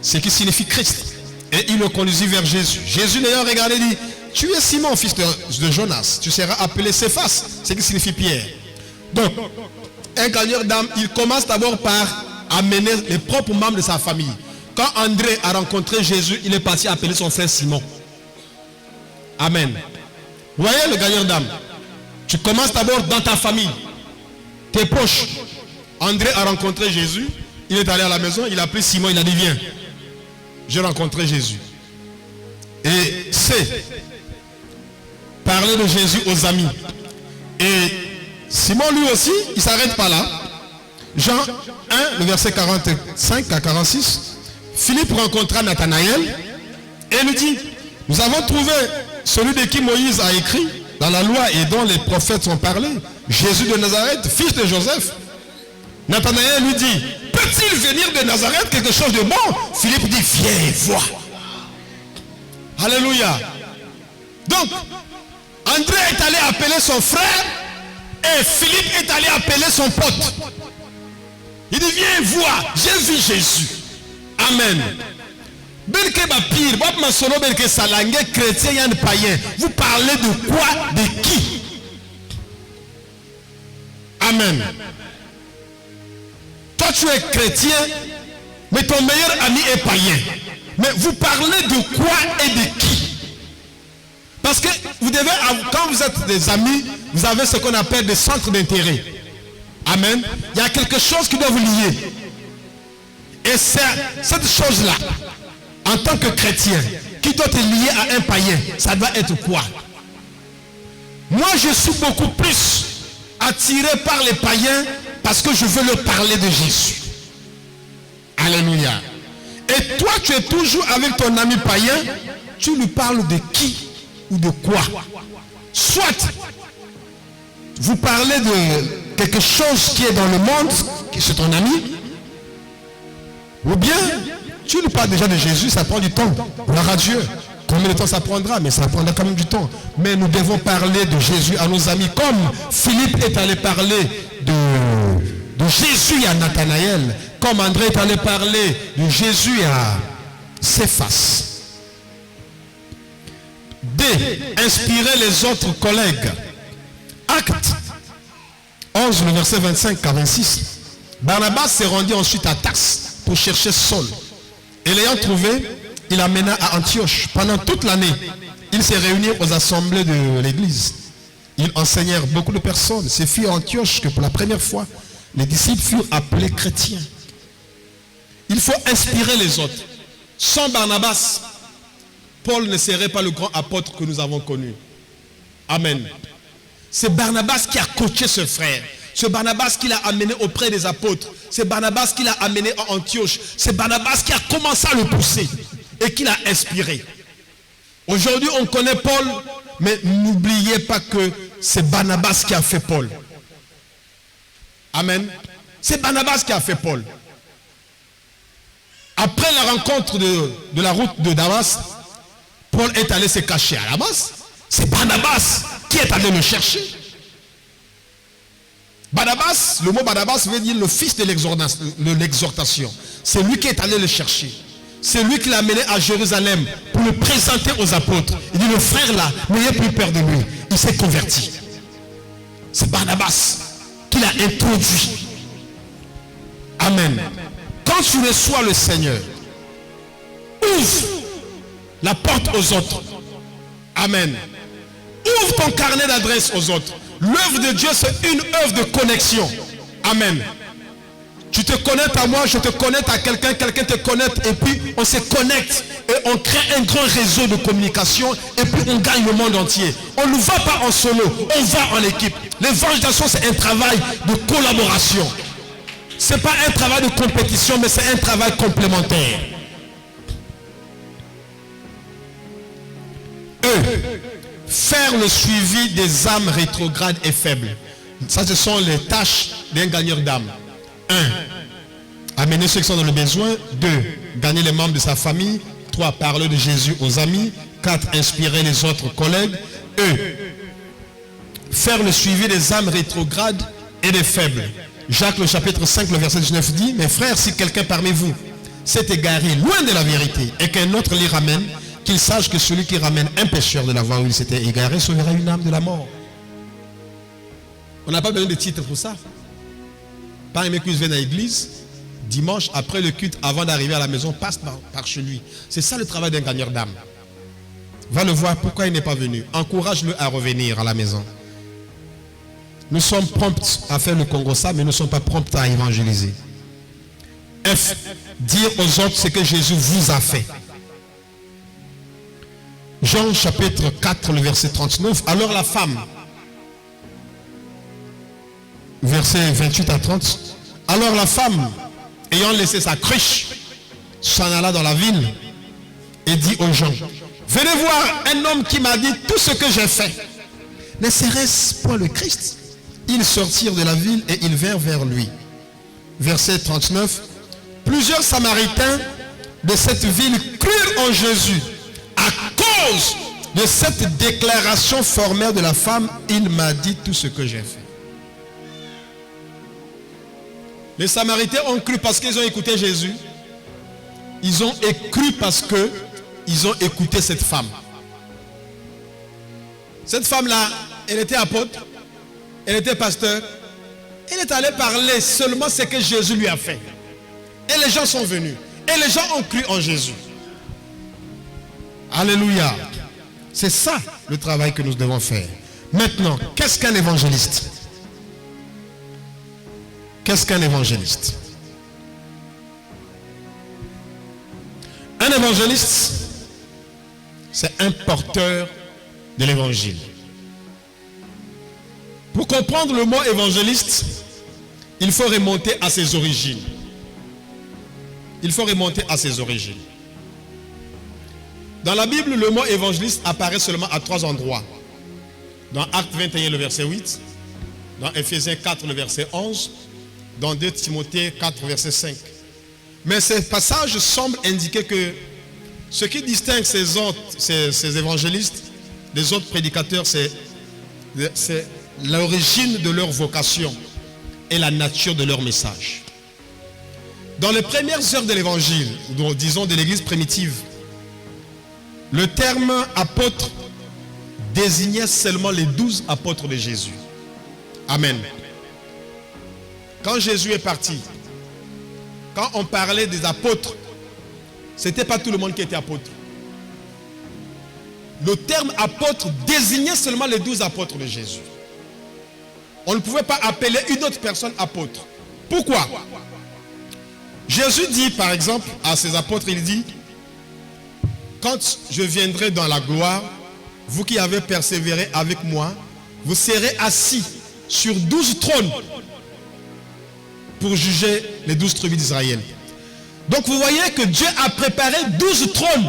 ce qui signifie Christ. Et il le conduisit vers Jésus. Jésus l'ayant regardé dit, tu es Simon, fils de Jonas, tu seras appelé Céphas, ce qui signifie Pierre. Donc, un gagneur d'âme, il commence d'abord par amener les propres membres de sa famille. Quand André a rencontré Jésus, il est parti appeler son frère Simon. Amen. Vous voyez le gagneur d'âme? Tu commences d'abord dans ta famille, tes poches. André a rencontré Jésus, il est allé à la maison, il a pris Simon, il a dit viens. J'ai rencontré Jésus. Et c'est parler de Jésus aux amis. Et Simon lui aussi, il ne s'arrête pas là. Jean 1, le verset 45 à 46. Philippe rencontra Nathanaël et lui dit, nous avons trouvé celui de qui Moïse a écrit dans la loi et dont les prophètes ont parlé, Jésus de Nazareth, fils de Joseph. Nathanaël lui dit, peut-il venir de Nazareth quelque chose de bon? Philippe dit, viens et vois. Alléluia. Donc, André est allé appeler son frère et Philippe est allé appeler son pote. Il dit, viens voir, j'ai vu Jésus. Amen. Vous parlez de quoi? De qui? Amen. Toi tu es chrétien, mais ton meilleur ami est païen. Mais vous parlez de quoi et de qui? Parce que vous devez, quand vous êtes des amis, vous avez ce qu'on appelle des centres d'intérêt. Amen. Il y a quelque chose qui doit vous lier. Et c'est cette chose-là, en tant que chrétien, qui doit te lier à un païen, ça doit être quoi? Moi, je suis beaucoup plus attiré par les païens parce que je veux leur parler de Jésus. Alléluia. Et toi, tu es toujours avec ton ami païen, tu lui parles de qui ou de quoi? Soit vous parlez de quelque chose qui est dans le monde, qui est ton ami, ou bien tu lui parles déjà de Jésus, ça prend du temps. Gloire à Dieu. Combien de temps ça prendra? Mais ça prendra quand même du temps. Mais nous devons parler de Jésus à nos amis, comme Philippe est allé parler de Jésus à Nathanaël, comme André est allé parler de Jésus à Céphas. D. Inspirer les autres collègues. Acte 11, le verset 25 à 26. Barnabas s'est rendu ensuite à Tarse pour chercher Saul. Et l'ayant trouvé, il l'amena à Antioche. Pendant toute l'année, ils se réunirent aux assemblées de l'église. Ils enseignèrent beaucoup de personnes. C'est fut à Antioche que pour la première fois, les disciples furent appelés chrétiens. Il faut inspirer les autres. Sans Barnabas, Paul ne serait pas le grand apôtre que nous avons connu. Amen. C'est Barnabas qui a coaché ce frère. C'est Barnabas qui l'a amené auprès des apôtres. C'est Barnabas qui l'a amené à Antioche. C'est Barnabas qui a commencé à le pousser et qui l'a inspiré. Aujourd'hui, on connaît Paul, mais n'oubliez pas que c'est Barnabas qui a fait Paul. Amen. C'est Barnabas qui a fait Paul. Après la rencontre de la route de Damas, Paul est allé se cacher à Damas. C'est Barnabas qui est allé le chercher. Barnabas, le mot Barnabas veut dire le fils de l'exhortation. C'est lui qui est allé le chercher. C'est lui qui l'a amené à Jérusalem pour le présenter aux apôtres. Il dit, le frère là, n'ayez plus peur de lui. Il s'est converti. C'est Barnabas qui l'a introduit. Amen. Quand tu reçois le Seigneur, ouvre la porte aux autres. Amen. Ouvre ton carnet d'adresse aux autres. L'œuvre de Dieu, c'est une œuvre de connexion. Amen. Tu te connectes à moi, je te connecte à quelqu'un, quelqu'un te connecte, et puis on se connecte et on crée un grand réseau de communication, et puis on gagne le monde entier. On ne va pas en solo, on va en équipe. L'évangélisation, c'est un travail de collaboration. Ce n'est pas un travail de compétition, mais c'est un travail complémentaire. Faire le suivi des âmes rétrogrades et faibles. Ça, ce sont les tâches d'un gagneur d'âme. 1. Amener ceux qui sont dans le besoin. 2. Gagner les membres de sa famille. 3. Parler de Jésus aux amis. 4. Inspirer les autres collègues. Faire le suivi des âmes rétrogrades et des faibles. Jacques le chapitre 5, le verset 19 dit, mes frères, si quelqu'un parmi vous s'est égaré loin de la vérité et qu'un autre l'y ramène, qu'il sache que celui qui ramène un pécheur de la voie où il s'était égaré sauvera une âme de la mort. On n'a pas besoin de titre pour ça. Pas aimé qu'il vienne à l'église, dimanche, après le culte, avant d'arriver à la maison, passe par chez lui. C'est ça le travail d'un gagneur d'âme. Va le voir, pourquoi il n'est pas venu. Encourage-le à revenir à la maison. Nous sommes prompts à faire le Congo ça, mais nous ne sommes pas prompts à évangéliser. F. Dire aux autres ce que Jésus vous a fait. Jean chapitre 4, le verset 39. Alors la femme, verset 28 à 30. Alors la femme, ayant laissé sa cruche, s'en alla dans la ville et dit aux gens, venez voir un homme qui m'a dit tout ce que j'ai fait. Ne serait-ce point le Christ? Ils sortirent de la ville et ils vinrent vers lui. Verset 39. Plusieurs Samaritains de cette ville crurent en Jésus. À cause de cette déclaration formelle de la femme, il m'a dit tout ce que j'ai fait. Les Samaritains ont cru parce qu'ils ont écouté Jésus. Ils ont cru parce qu'ils ont écouté cette femme. Cette femme-là, elle était apôtre. Elle était pasteur. Elle est allée parler seulement ce que Jésus lui a fait. Et les gens sont venus. Et les gens ont cru en Jésus. Alléluia. C'est ça le travail que nous devons faire. Maintenant, qu'est-ce qu'un évangéliste? Qu'est-ce qu'un évangéliste? Un évangéliste, c'est un porteur de l'évangile. Pour comprendre le mot évangéliste, il faut remonter à ses origines. Il faut remonter à ses origines. Dans la Bible, le mot évangéliste apparaît seulement à 3 endroits. Dans Actes 21, le verset 8. Dans Éphésiens 4, le verset 11. Dans 2 Timothée 4, verset 5. Mais ces passages semblent indiquer que ce qui distingue ces évangélistes des autres prédicateurs, c'est l'origine de leur vocation et la nature de leur message. Dans les premières heures de l'évangile, disons de l'église primitive, le terme apôtre désignait seulement les 12 apôtres de Jésus. Amen. Quand Jésus est parti, quand on parlait des apôtres, ce n'était pas tout le monde qui était apôtre. Le terme apôtre désignait seulement les 12 apôtres de Jésus. On ne pouvait pas appeler une autre personne apôtre. Pourquoi? Jésus dit par exemple à ses apôtres, il dit: quand je viendrai dans la gloire, vous qui avez persévéré avec moi, vous serez assis sur 12 trônes pour juger les 12 tribus d'Israël. Donc vous voyez que Dieu a préparé 12 trônes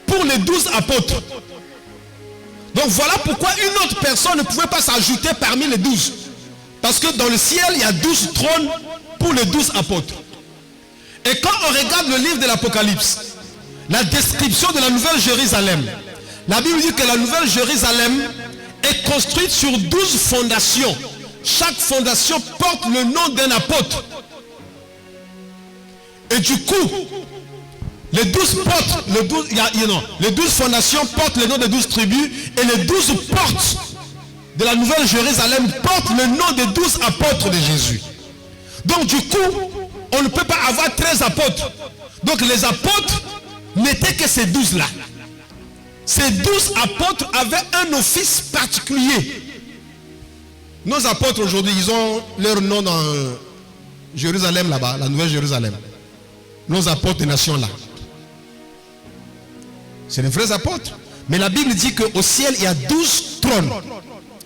pour les 12 apôtres. Donc voilà pourquoi une autre personne ne pouvait pas s'ajouter parmi les 12. Parce que dans le ciel, il y a 12 trônes pour les 12 apôtres. Et quand on regarde le livre de l'Apocalypse, la description de la Nouvelle Jérusalem, la Bible dit que la Nouvelle Jérusalem est construite sur 12 fondations. Chaque fondation porte le nom d'un apôtre. Et du coup, les 12 portes, les 12 fondations portent le nom des 12 tribus, et les 12 portes de la Nouvelle Jérusalem portent le nom des 12 apôtres de Jésus. Donc du coup, on ne peut pas avoir 13 apôtres. Donc les apôtres n'étaient que ces 12-là. Ces 12 apôtres avaient un office particulier. Nos apôtres aujourd'hui, ils ont leur nom dans Jérusalem là-bas, la Nouvelle Jérusalem. Nos apôtres des nations là. C'est les vrais apôtres. Mais la Bible dit qu'au ciel, il y a 12 trônes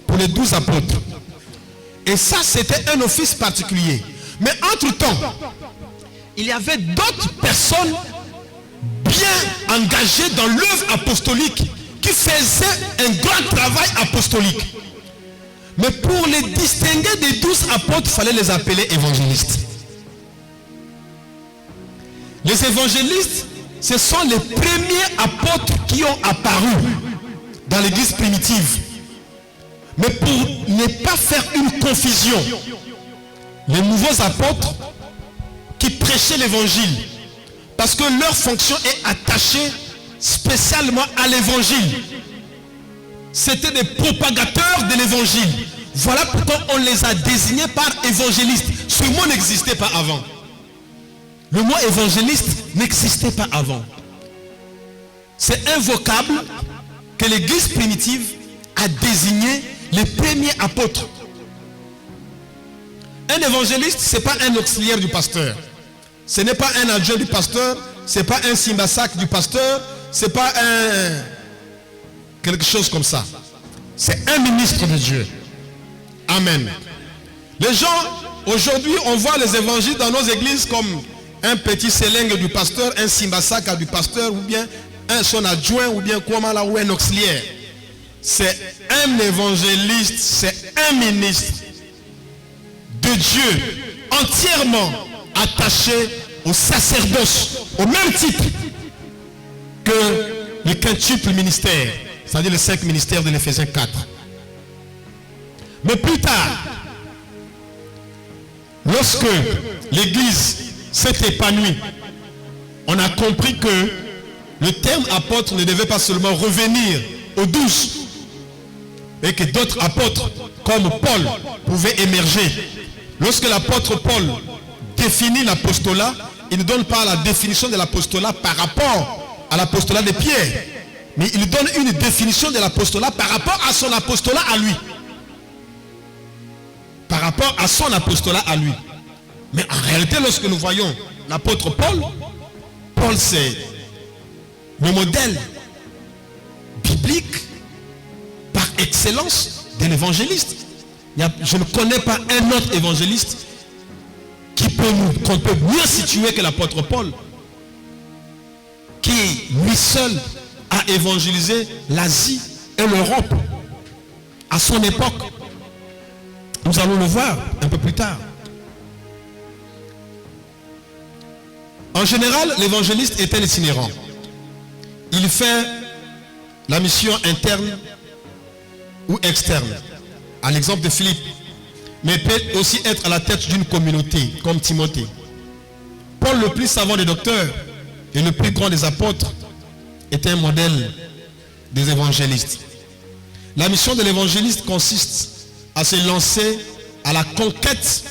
pour les 12 apôtres. Et ça, c'était un office particulier. Mais entre-temps, il y avait d'autres personnes bien engagées dans l'œuvre apostolique qui faisaient un grand travail apostolique. Mais pour les distinguer des 12 apôtres, il fallait les appeler évangélistes. Les évangélistes, ce sont les premiers apôtres qui ont apparu dans l'église primitive. Mais pour ne pas faire une confusion, les nouveaux apôtres qui prêchaient l'évangile, parce que leur fonction est attachée spécialement à l'évangile. C'était des propagateurs de l'évangile. Voilà pourquoi on les a désignés par évangélistes. Ce mot n'existait pas avant. Le mot évangéliste n'existait pas avant. C'est un vocable que l'église primitive a désigné les premiers apôtres. Un évangéliste, ce n'est pas un auxiliaire du pasteur. Ce n'est pas un adjoint du pasteur. Ce n'est pas un simbasak du pasteur. Ce n'est pas quelque chose comme ça. C'est un ministre de Dieu. Amen. Les gens, aujourd'hui, on voit les évangiles dans nos églises comme un petit sélingue du pasteur, un simbasaka du pasteur, ou bien son adjoint, ou bien comment là, ou un auxiliaire. C'est un évangéliste, c'est un ministre de Dieu, entièrement attaché au sacerdoce, au même titre que le quintuple ministère, c'est-à-dire les 5 ministères de l'Éphésiens 4. Mais plus tard, lorsque l'Église s'est épanouie, on a compris que le terme apôtre ne devait pas seulement revenir aux 12, et que d'autres apôtres, comme Paul, pouvaient émerger. Lorsque l'apôtre Paul définit l'apostolat, il ne donne pas la définition de l'apostolat par rapport à l'apostolat de Pierre. mais il donne une définition de l'apostolat par rapport à son apostolat à lui. Par rapport à son apostolat à lui. Mais en réalité, lorsque nous voyons l'apôtre Paul, Paul c'est le modèle biblique par excellence de l'évangéliste. Je ne connais pas un autre évangéliste qu'on peut mieux situer que l'apôtre Paul, qui lui seul a évangélisé l'Asie et l'Europe à son époque. Nous allons le voir un peu plus tard. En général, l'évangéliste est un itinérant. Il fait la mission interne ou externe, à l'exemple de Philippe, mais peut aussi être à la tête d'une communauté, comme Timothée. Paul, le plus savant des docteurs et le plus grand des apôtres, est un modèle des évangélistes. La mission de l'évangéliste consiste à se lancer à la conquête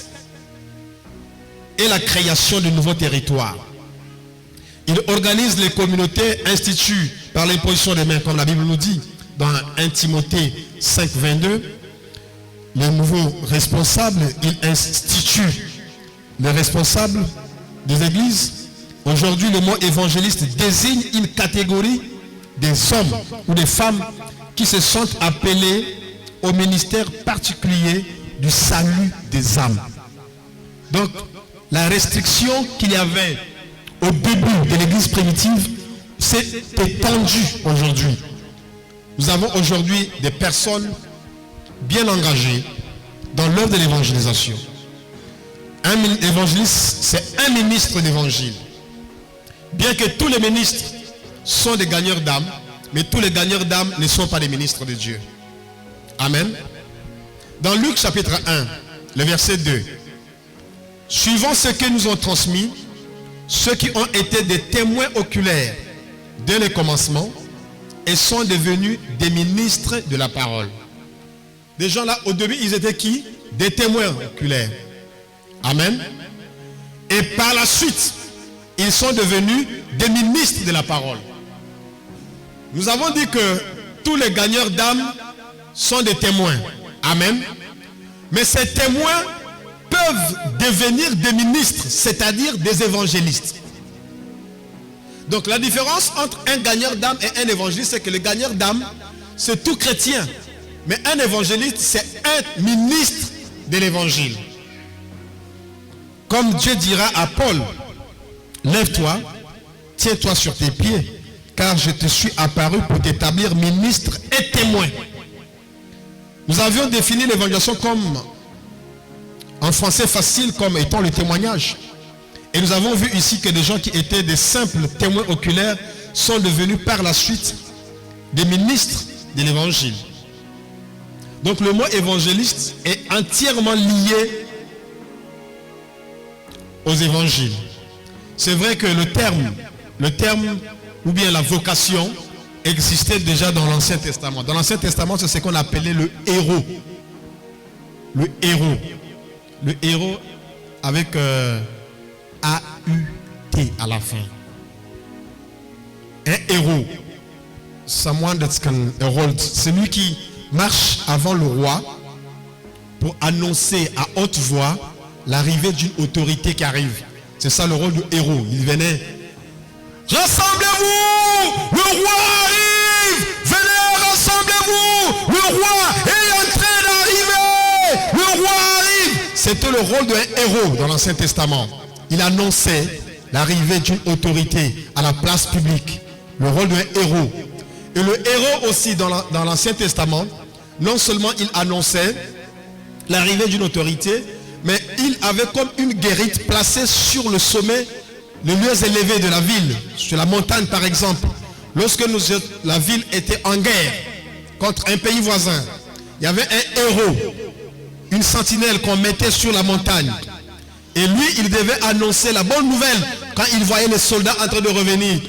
et la création de nouveaux territoires. Il organise les communautés instituées par l'imposition des mains, comme la Bible nous dit dans 1 Timothée 5, 22. Les nouveaux responsables, il institue les responsables des églises. Aujourd'hui, le mot évangéliste désigne une catégorie des hommes ou des femmes qui se sentent appelés au ministère particulier du salut des âmes. Donc, la restriction qu'il y avait au début de l'église primitive s'est étendue aujourd'hui. Nous avons aujourd'hui des personnes bien engagées dans l'œuvre de l'évangélisation. Un évangéliste, c'est un ministre d'évangile. Bien que tous les ministres sont des gagneurs d'âmes, mais tous les gagneurs d'âmes ne sont pas des ministres de Dieu. Amen. Dans Luc chapitre 1, le verset 2, suivant ce que nous ont transmis, ceux qui ont été des témoins oculaires dès le commencement et sont devenus des ministres de la parole. Des gens là, au début, ils étaient qui? Des témoins oculaires. Amen. Et par la suite, ils sont devenus des ministres de la parole. Nous avons dit que tous les gagneurs d'âmes sont des témoins. Amen. Mais ces témoins peuvent devenir des ministres, c'est-à-dire des évangélistes. Donc la différence entre un gagneur d'âme et un évangéliste, c'est que le gagneur d'âme, c'est tout chrétien. Mais un évangéliste, c'est un ministre de l'évangile. Comme Dieu dira à Paul, lève-toi, tiens-toi sur tes pieds, car je te suis apparu pour t'établir ministre et témoin. Nous avions défini l'évangélisation comme, en français facile, comme étant le témoignage. Et nous avons vu ici que des gens qui étaient des simples témoins oculaires sont devenus par la suite des ministres de l'évangile. Donc le mot évangéliste est entièrement lié aux évangiles. C'est vrai que le terme ou bien la vocation existait déjà dans l'Ancien Testament. Dans l'Ancien Testament, c'est ce qu'on appelait le héros. Le héros. Le héros avec A-U-T à la fin. Un héros. Someone that can herald. C'est lui qui marche avant le roi pour annoncer à haute voix l'arrivée d'une autorité qui arrive. C'est ça le rôle du héros. Il venait. Rassemblez-vous! Le roi arrive! Venez, rassemblez-vous! Le roi est en train d'arriver! Le roi arrive! C'était le rôle d'un héros dans l'Ancien Testament. Il annonçait l'arrivée d'une autorité à la place publique. Le rôle d'un héros. Et le héros aussi dans l'Ancien Testament, non seulement il annonçait l'arrivée d'une autorité, mais il avait comme une guérite placée sur le sommet, les lieux élevés de la ville, sur la montagne par exemple. Lorsque la ville était en guerre contre un pays voisin, il y avait un héros, une sentinelle qu'on mettait sur la montagne. Et lui, il devait annoncer la bonne nouvelle quand il voyait les soldats en train de revenir.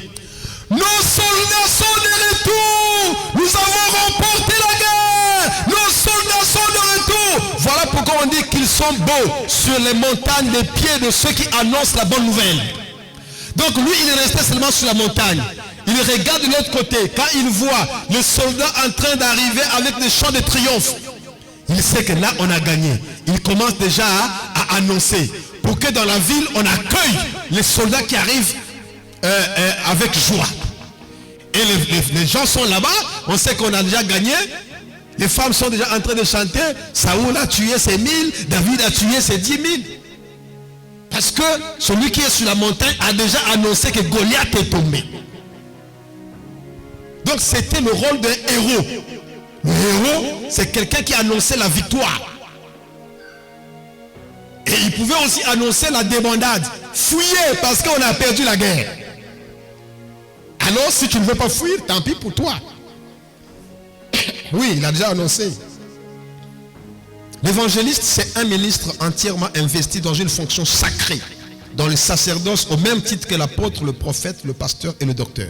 Nos soldats sont de retour! Nous avons remporté la guerre! Nos soldats sont de retour! Voilà pourquoi on dit qu'ils sont beaux sur les montagnes des pieds de ceux qui annoncent la bonne nouvelle. Donc lui, il est resté seulement sur la montagne. Il regarde de l'autre côté. Quand il voit les soldats en train d'arriver avec des chants de triomphe, il sait que là, on a gagné. Il commence déjà à annoncer pour que dans la ville, on accueille les soldats qui arrivent avec joie. Et les gens sont là-bas. On sait qu'on a déjà gagné. Les femmes sont déjà en train de chanter. Saoul a tué ses 1000. David a tué ses 10 000. Parce que celui qui est sur la montagne a déjà annoncé que Goliath est tombé. Donc c'était le rôle d'un héros. Le héros, c'est quelqu'un qui annonçait la victoire. Et il pouvait aussi annoncer la débandade. Fuyez parce qu'on a perdu la guerre. Alors si tu ne veux pas fuir, tant pis pour toi. Oui, il a déjà annoncé. L'évangéliste, c'est un ministre entièrement investi dans une fonction sacrée, dans le sacerdoce, au même titre que l'apôtre, le prophète, le pasteur et le docteur.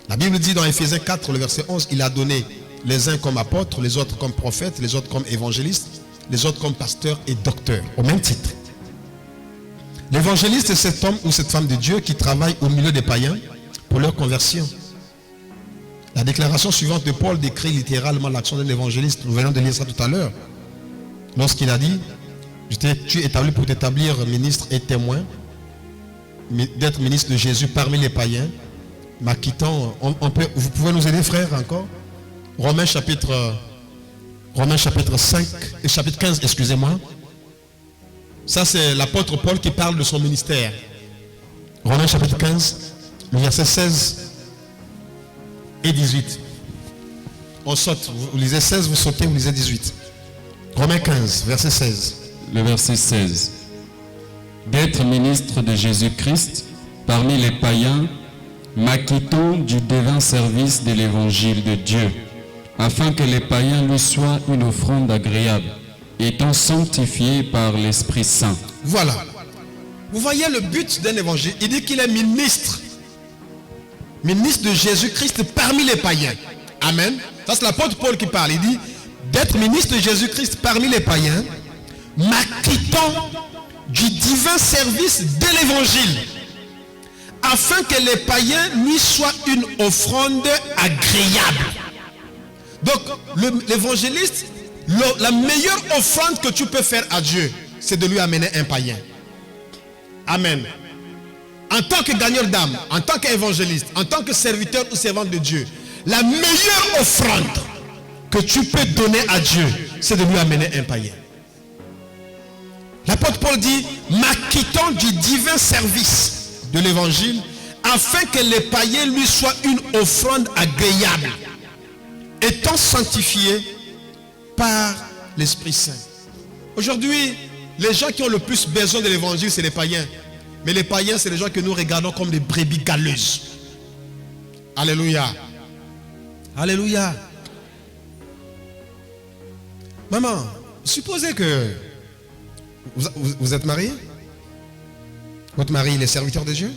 La Bible dit dans Éphésiens 4, le verset 11, il a donné les uns comme apôtres, les autres comme prophètes, les autres comme évangélistes, les autres comme pasteurs et docteurs, au même titre. L'évangéliste, c'est cet homme ou cette femme de Dieu qui travaille au milieu des païens pour leur conversion. La déclaration suivante de Paul décrit littéralement l'action d'un évangéliste. Nous venons de lire ça tout à l'heure. Lorsqu'il a dit, tu es établi pour t'établir ministre et témoin, d'être ministre de Jésus parmi les païens, m'acquittant. Vous pouvez nous aider, frère, encore? Romains chapitre 5 et chapitre 15, excusez-moi. Ça, c'est l'apôtre Paul qui parle de son ministère. Romains chapitre 15, le verset 16 et 18. On saute. Vous lisez 16, vous sautez, vous lisez 18. Romains 15, verset 16. Le verset 16. D'être ministre de Jésus-Christ parmi les païens, m'acquittant du divin service de l'évangile de Dieu, afin que les païens lui soient une offrande agréable, étant sanctifiés par l'Esprit Saint. Voilà. Vous voyez le but d'un évangile. Il dit qu'il est ministre. Ministre de Jésus-Christ parmi les païens. Amen. Ça, c'est l'apôtre Paul qui parle. Il dit d'être ministre de Jésus-Christ parmi les païens, m'acquittant du divin service de l'évangile, afin que les païens lui soient une offrande agréable. Donc, l'évangéliste, la meilleure offrande que tu peux faire à Dieu, c'est de lui amener un païen. Amen. En tant que gagneur d'âme, en tant qu'évangéliste, en tant que serviteur ou servante de Dieu, la meilleure offrande que tu peux donner à Dieu, c'est de lui amener un païen. L'apôtre Paul dit, m'acquittant du divin service de l'évangile, afin que les païens lui soient une offrande agréable, étant sanctifiés par l'Esprit Saint. Aujourd'hui, les gens qui ont le plus besoin de l'évangile, c'est les païens. Mais les païens, c'est les gens que nous regardons comme des brebis galeuses. Alléluia. Alléluia. Maman, supposez que vous êtes marié. Votre mari, il est serviteur de Dieu.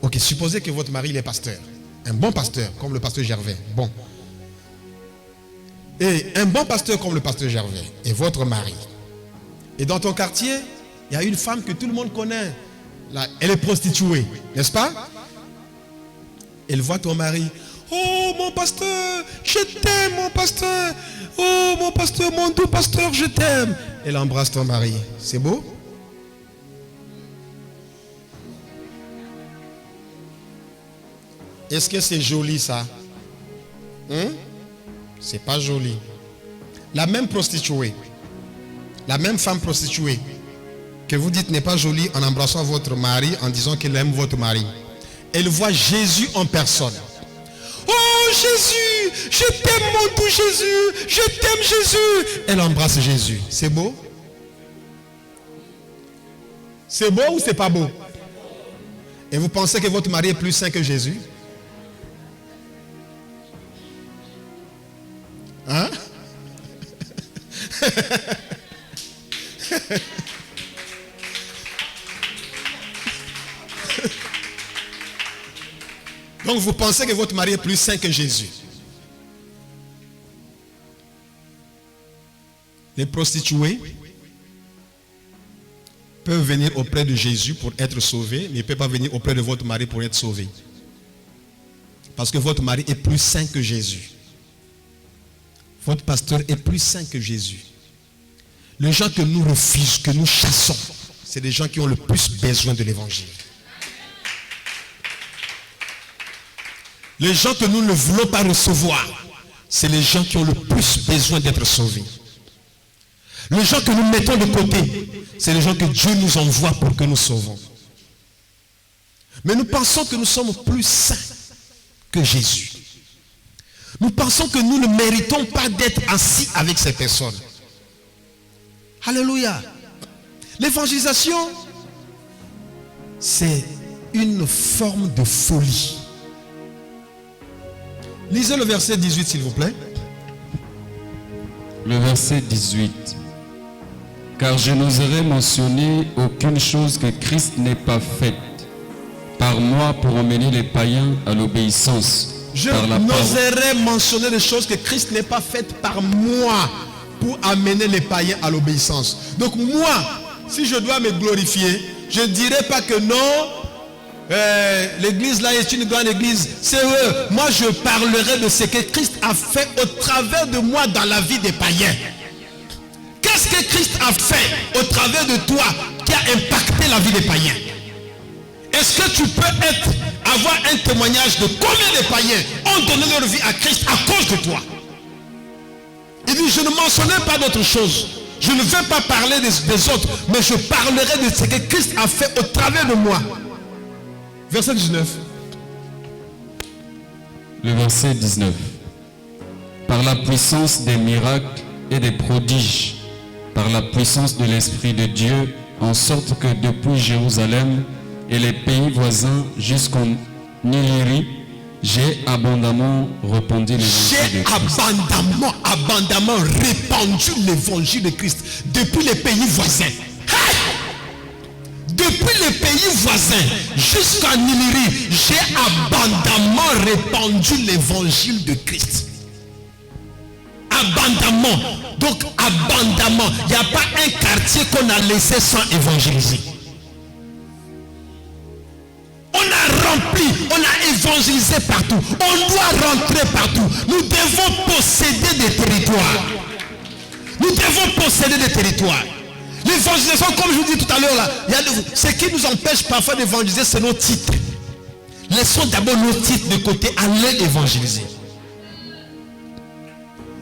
Ok, supposez que votre mari, il est pasteur. Un bon pasteur, comme le pasteur Gervais. Bon. Et un bon pasteur comme le pasteur Gervais est votre mari. Et dans ton quartier, il y a une femme que tout le monde connaît. Là, elle est prostituée, n'est-ce pas? Elle voit ton mari. Oh mon pasteur, je t'aime mon pasteur. Oh mon pasteur, mon doux pasteur, je t'aime. Elle embrasse ton mari. C'est beau? Est-ce que c'est joli ça? C'est pas joli. La même prostituée, la même femme prostituée que vous dites n'est pas jolie en embrassant votre mari, en disant qu'elle aime votre mari, elle voit Jésus en personne. Oh Jésus, je t'aime mon doux Jésus, je t'aime Jésus. Elle embrasse Jésus. C'est beau? C'est beau ou c'est pas beau? Et vous pensez que votre mari est plus saint que Jésus? Hein? Donc vous pensez que votre mari est plus saint que Jésus. Les prostituées peuvent venir auprès de Jésus pour être sauvés, mais ils ne peuvent pas venir auprès de votre mari pour être sauvés. Parce que votre mari est plus saint que Jésus. Votre pasteur est plus saint que Jésus. Les gens que nous refusons, que nous chassons, c'est les gens qui ont le plus besoin de l'évangile. Les gens que nous ne voulons pas recevoir, c'est les gens qui ont le plus besoin d'être sauvés. Les gens que nous mettons de côté, c'est les gens que Dieu nous envoie pour que nous sauvons. Mais nous pensons que nous sommes plus saints que Jésus. Nous pensons que nous ne méritons pas d'être assis avec ces personnes. Alléluia. L'évangélisation, c'est une forme de folie. Lisez le verset 18, s'il vous plaît. Le verset 18. Car je n'oserais mentionner aucune chose que Christ n'ait pas faite par moi pour emmener les païens à l'obéissance. Je n'oserais mentionner des choses que Christ n'ait pas faites par moi pour amener les païens à l'obéissance. Donc moi, si je dois me glorifier, je ne dirais pas que non, l'église là est une grande église. C'est eux. Moi je parlerai de ce que Christ a fait au travers de moi dans la vie des païens. Qu'est-ce que Christ a fait au travers de toi qui a impacté la vie des païens? Est-ce que tu peux avoir un témoignage de combien de païens ont donné leur vie à Christ à cause de toi? Il dit, je ne mentionnerai pas d'autre chose. Je ne vais pas parler des autres, mais je parlerai de ce que Christ a fait au travers de moi. Verset 19. Le verset 19. Par la puissance des miracles et des prodiges, par la puissance de l'Esprit de Dieu, en sorte que depuis Jérusalem et les pays voisins jusqu'en Illyrie, j'ai abondamment répandu l'évangile de Christ. Abondamment répandu l'évangile de Christ depuis les pays voisins. Hey! Depuis les pays voisins jusqu'en Illyrie, j'ai abondamment répandu l'évangile de Christ. Abondamment. Donc abondamment. Il n'y a pas un quartier qu'on a laissé sans évangéliser. On a rempli, on a évangélisé partout. On doit rentrer partout. Nous devons posséder des territoires. Nous devons posséder des territoires. L'évangélisation, comme je vous dis tout à l'heure, là, ce qui nous empêche parfois d'évangéliser, c'est nos titres. Laissons d'abord nos titres de côté, allez évangéliser.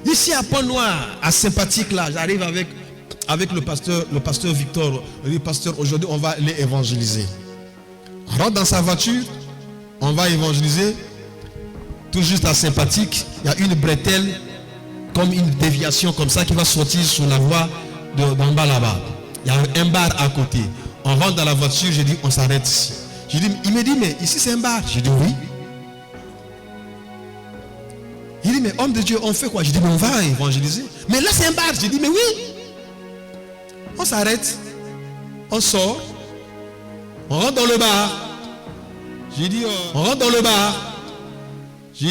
Ici à Pont-Noir, à Sympathique, là, j'arrive avec le pasteur Victor. Il dit, pasteur, aujourd'hui, on va aller évangéliser. On rentre dans sa voiture, on va évangéliser. Tout juste à Sympathique, il y a une bretelle, comme une déviation comme ça, qui va sortir sur la voie d'en bas là-bas. Il y a un bar à côté. On rentre dans la voiture, je dis, on s'arrête ici. Il me dit, mais ici c'est un bar. Je dis, oui. Il dit, mais homme de Dieu, on fait quoi? Je dis, mais on va évangéliser. Mais là c'est un bar. Je dis, mais oui. On s'arrête. On sort. On rentre dans le bar. J'ai dit, on rentre dans le bar.